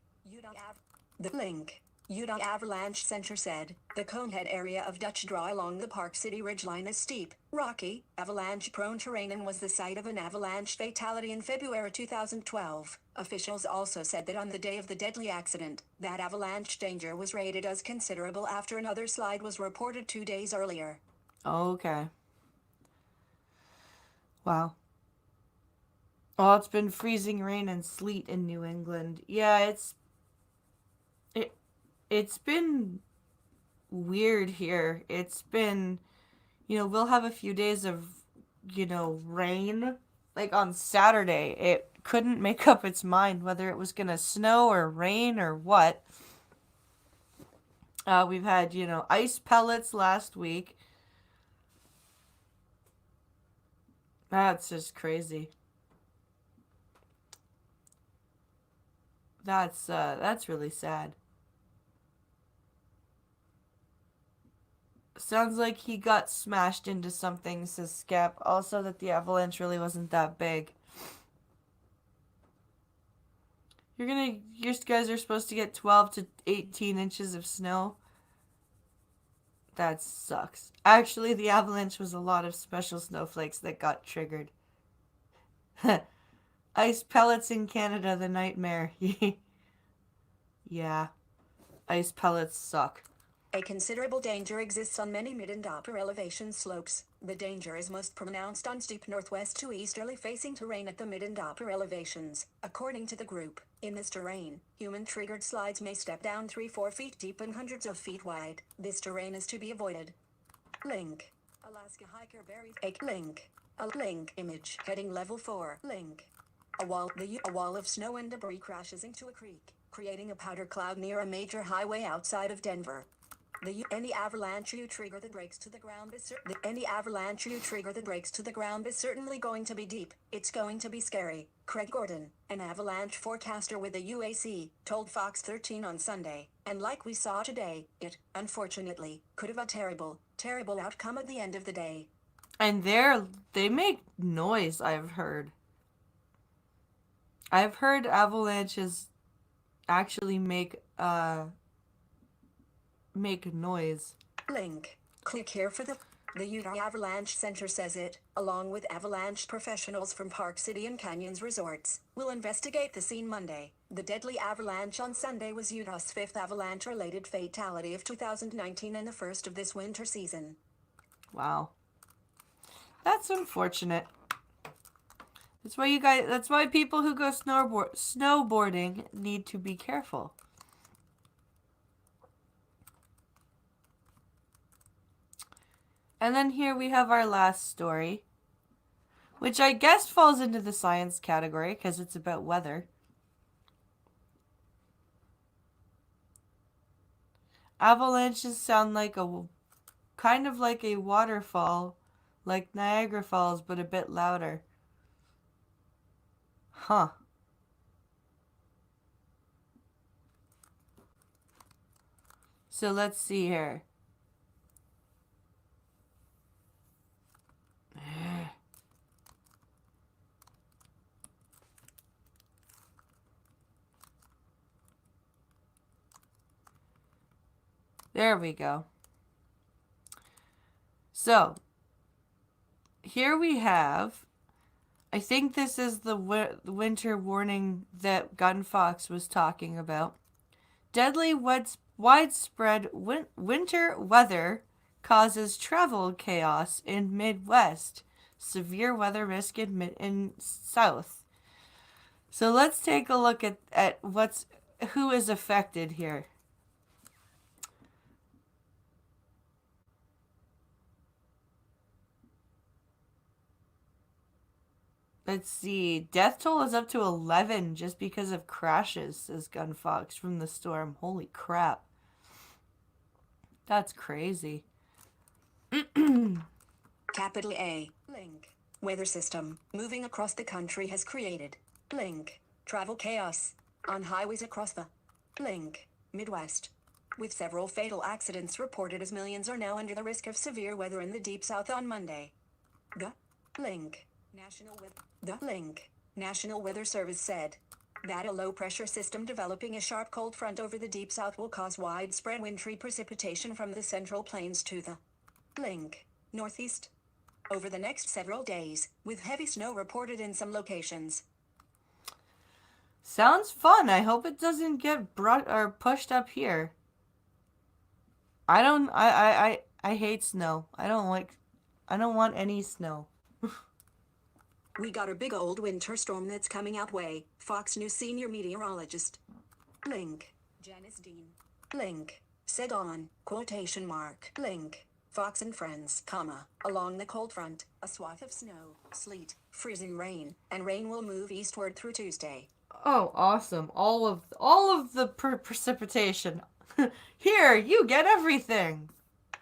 The Link. Utah Avalanche Center said, the Conehead area of Dutch Draw along the Park City ridgeline is steep, rocky, avalanche-prone terrain and was the site of an avalanche fatality in February 2012. Officials also said that on the day of the deadly accident, that avalanche danger was rated as considerable after another slide was reported 2 days earlier. Okay. Wow. Oh, it's been freezing rain and sleet in New England. Yeah, it's been weird here. It's been, we'll have a few days of, rain. Like on Saturday, it couldn't make up its mind whether it was going to snow or rain or what. We've had, ice pellets last week. That's just crazy. That's really sad. Sounds like he got smashed into something, says Scap. Also that the avalanche really wasn't that big. You guys are supposed to get 12 to 18 inches of snow. That sucks. Actually, the avalanche was a lot of special snowflakes that got triggered. Ice pellets in Canada, the nightmare. Yeah, ice pellets suck. A considerable danger exists on many mid and upper elevation slopes. The danger is most pronounced on steep northwest to easterly facing terrain at the mid and upper elevations. According to the group, in this terrain, human-triggered slides may step down 3-4 feet deep and hundreds of feet wide. This terrain is to be avoided. Link. Alaska hiker buries a link. A link image heading level 4. Link. A wall of snow and debris crashes into a creek, creating a powder cloud near a major highway outside of Denver. Any avalanche you trigger that breaks to the ground is certainly going to be deep. It's going to be scary. Craig Gordon, an avalanche forecaster with the UAC, told Fox 13 on Sunday. And like we saw today, it, unfortunately, could have a terrible, terrible outcome at the end of the day. And they make noise, I've heard. I've heard avalanches actually make noise. Link. Click here for the Utah Avalanche Center says it, along with avalanche professionals from Park City and Canyons Resorts, will investigate the scene Monday. The deadly avalanche on Sunday was Utah's 5th avalanche-related fatality of 2019 and the first of this winter season. Wow. That's unfortunate. That's why people who go snowboarding need to be careful. And then here we have our last story, which I guess falls into the science category because it's about weather. Avalanches sound like kind of like a waterfall, like Niagara Falls, but a bit louder. Huh. So let's see here. There we go. So, here we have, I think this is the winter warning that Gunfox was talking about. Deadly widespread winter weather causes travel chaos in Midwest. Severe weather risk in South. So let's take a look at who is affected here. Let's see. Death toll is up to 11 just because of crashes, says Gunfox from the storm. Holy crap. That's crazy. Capital A. Link. Weather system moving across the country has created. Link. Travel chaos on highways across the link. Midwest. With several fatal accidents reported as millions are now under the risk of severe weather in the Deep South on Monday. The link. National Weather Service said. That a low-pressure system developing a sharp cold front over the deep south will cause widespread wintry precipitation from the central plains to the link northeast over the next several days, with heavy snow reported in some locations. Sounds fun. I hope it doesn't get brought or pushed up here. I hate snow. I don't want any snow. We got a big old winter storm that's coming our way. Fox News senior meteorologist link Janice Dean link said on quotation mark link Fox and Friends, comma, along the cold front, a swath of snow, sleet, freezing rain, and rain will move eastward through Tuesday. Oh, awesome. All of the precipitation. Here, you get everything.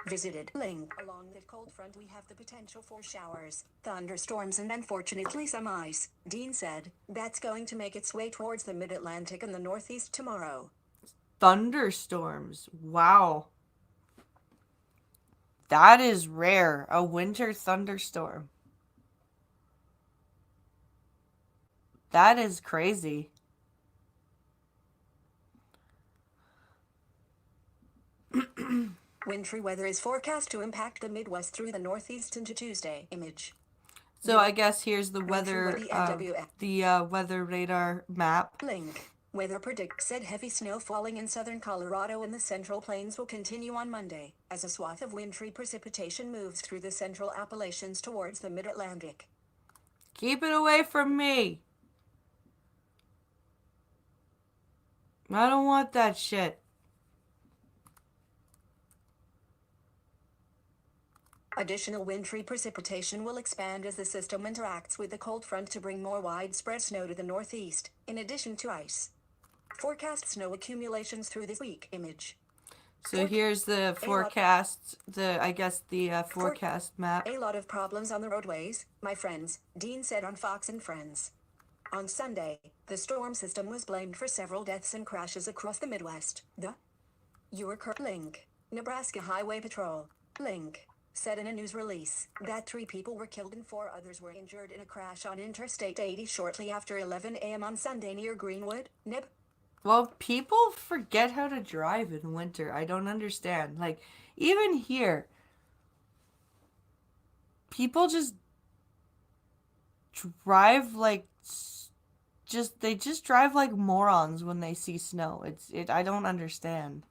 Visited link along the cold front we have the potential for showers, thunderstorms and unfortunately some ice, Dean said. That's going to make its way towards the mid-Atlantic and the Northeast tomorrow. Thunderstorms. Wow. That is rare. A winter thunderstorm. That is crazy. Wintry weather is forecast to impact the Midwest through the Northeast into Tuesday. Image. So I guess here's the weather, NWF. the weather radar map. Link. Weather predict said heavy snow falling in southern Colorado and the central plains will continue on Monday, as a swath of wintry precipitation moves through the central Appalachians towards the mid-Atlantic. Keep it away from me. I don't want that shit. Additional wintry precipitation will expand as the system interacts with the cold front to bring more widespread snow to the northeast, in addition to ice. Forecast snow accumulations through this week. Image. So here's the forecast, the forecast map. A lot of problems on the roadways, my friends, Dean said on Fox and Friends. On Sunday, the storm system was blamed for several deaths and crashes across the Midwest. The link, Nebraska Highway Patrol, link, said in a news release that 3 people were killed and 4 others were injured in a crash on Interstate 80 shortly after 11 a.m. on Sunday near Greenwood, Neb. Well, people forget how to drive in winter. I don't understand. Like, even here, people just drive like they just drive like morons when they see snow. I don't understand.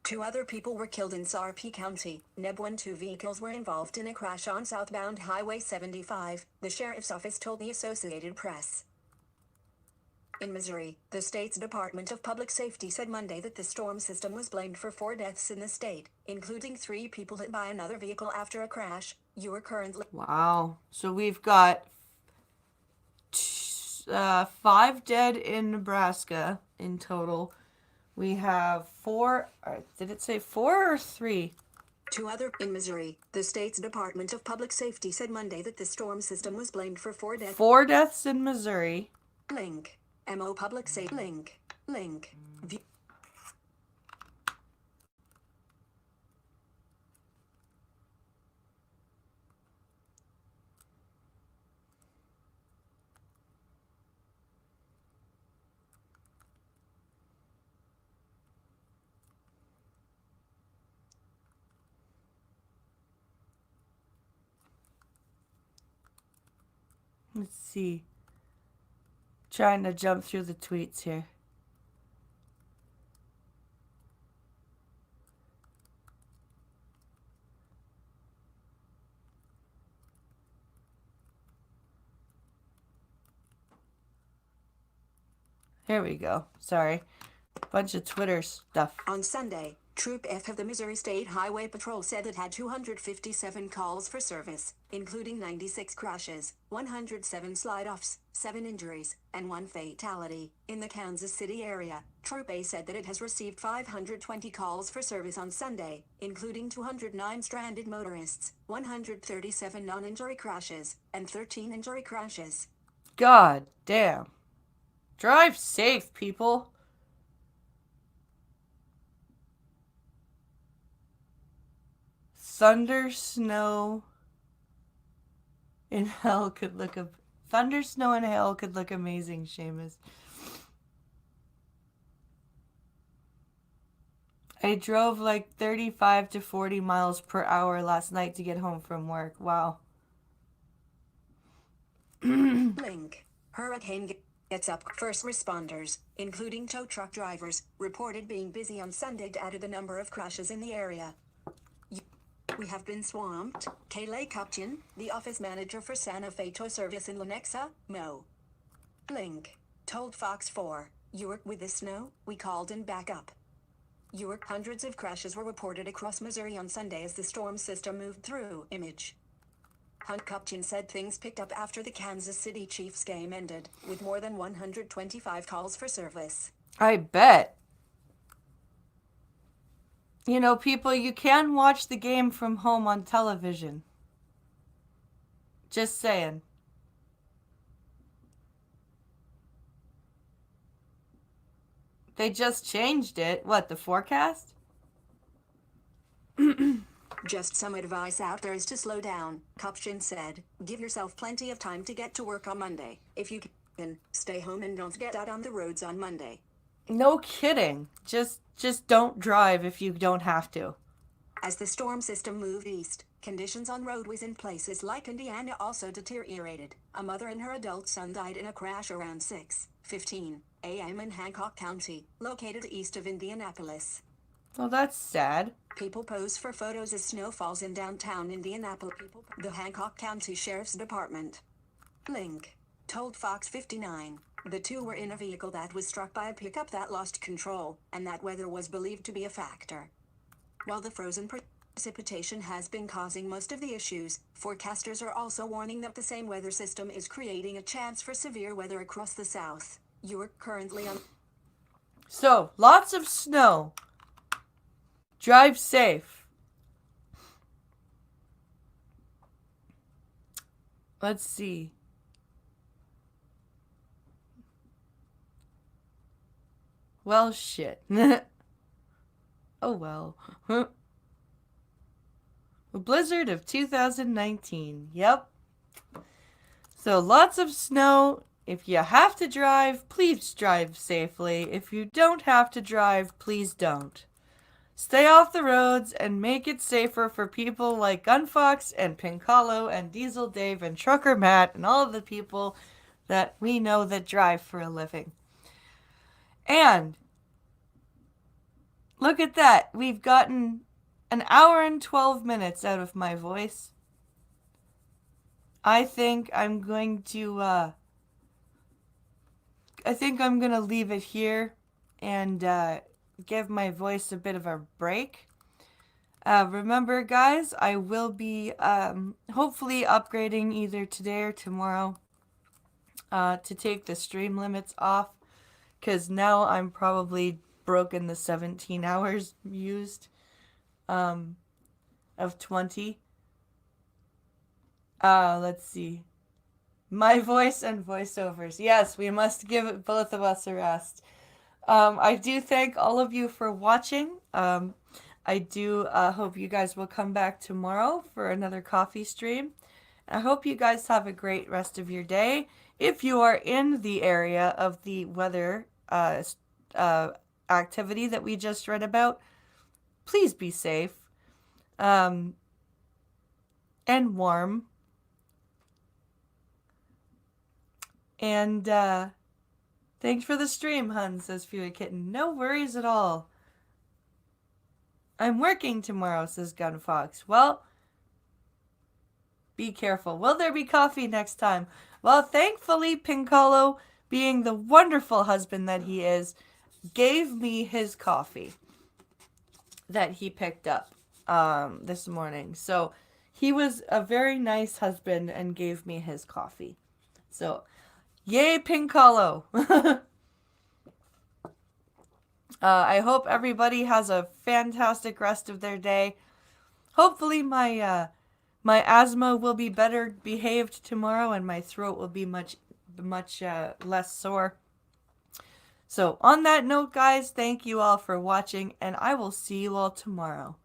2 other people were killed in Sarpy County, Neb, when 2 vehicles were involved in a crash on southbound Highway 75, the sheriff's office told the Associated Press. In Missouri, the state's Department of Public Safety said Monday that the storm system was blamed for 4 deaths in the state, including 3 people hit by another vehicle after a crash. You are currently... Wow. So we've got 5 dead in Nebraska in total. We have 4, did it say 4 or 3? 2 other in Missouri. The state's Department of Public Safety said Monday that the storm system was blamed for 4 deaths. 4 deaths in Missouri. Link. MO Public Safety. Link. View. Let's see. Trying to jump through the tweets here. Here we go. Sorry. Bunch of Twitter stuff. On Sunday, Troop F of the Missouri State Highway Patrol said it had 257 calls for service, including 96 crashes, 107 slide-offs, 7 injuries, and 1 fatality. In the Kansas City area, Troop A said that it has received 520 calls for service on Sunday, including 209 stranded motorists, 137 non-injury crashes, and 13 injury crashes. God damn. Drive safe, people. Thunder, snow, and hell could look Thunder, snow, and hail could look amazing, Seamus. I drove like 35 to 40 miles per hour last night to get home from work. Wow. Link. Hurricane gets up. First responders, including tow truck drivers, reported being busy on Sunday to add to the number of crashes in the area. We have been swamped, Kayleigh Kupchin, the office manager for Santa Fe Tow Service in Lenexa, Mo. Link. Told Fox 4, "You're with the snow, we called in backup." Hundreds of crashes were reported across Missouri on Sunday as the storm system moved through. Image. Hunt Kupchin said things picked up after the Kansas City Chiefs game ended, with more than 125 calls for service. I bet. You know, people, you can watch the game from home on television. Just saying. They just changed it. What, the forecast? Just some advice out there is to slow down, Kupchin said. Give yourself plenty of time to get to work on Monday. If you can, stay home and don't get out on the roads on Monday. No kidding. Just don't drive if you don't have to. As the storm system moved east, conditions on roadways in places like Indiana also deteriorated. A mother and her adult son died in a crash around 6:15 a.m. in Hancock County, located east of Indianapolis. Well, that's sad. People pose for photos as snow falls in downtown Indianapolis. The Hancock County Sheriff's Department. Link. Told Fox 59. The two were in a vehicle that was struck by a pickup that lost control, and that weather was believed to be a factor. While the frozen precipitation has been causing most of the issues, forecasters are also warning that the same weather system is creating a chance for severe weather across the South. You're currently on. So, lots of snow. Drive safe. Let's see. Well, shit. Oh well. A blizzard of 2019. Yep. So lots of snow. If you have to drive, please drive safely. If you don't have to drive, please don't. Stay off the roads and make it safer for people like Gunfox and Pinkalo and Diesel Dave and Trucker Matt and all of the people that we know that drive for a living. And look at that. We've gotten an hour and 12 minutes out of my voice. I think I'm going to leave it here and give my voice a bit of a break. Remember, guys, I will be hopefully upgrading either today or tomorrow to take the stream limits off, because now I'm probably broken the 17 hours used of 20. Let's see. My voice and voiceovers. Yes, we must give both of us a rest. I do thank all of you for watching. I do hope you guys will come back tomorrow for another coffee stream. I hope you guys have a great rest of your day. If you are in the area of the weather activity that we just read about, please be safe and warm. And thanks for the stream, hun, says Fury Kitten. No worries at all. I'm working tomorrow, says Gunfox. Well, be careful. Will there be coffee next time? Well, thankfully, Pinkolo, being the wonderful husband that he is, gave me his coffee that he picked up this morning. So he was a very nice husband and gave me his coffee. So, yay, Pinkolo! I hope everybody has a fantastic rest of their day. Hopefully my asthma will be better behaved tomorrow and my throat will be much less sore. So on that note, guys, thank you all for watching, and I will see you all tomorrow.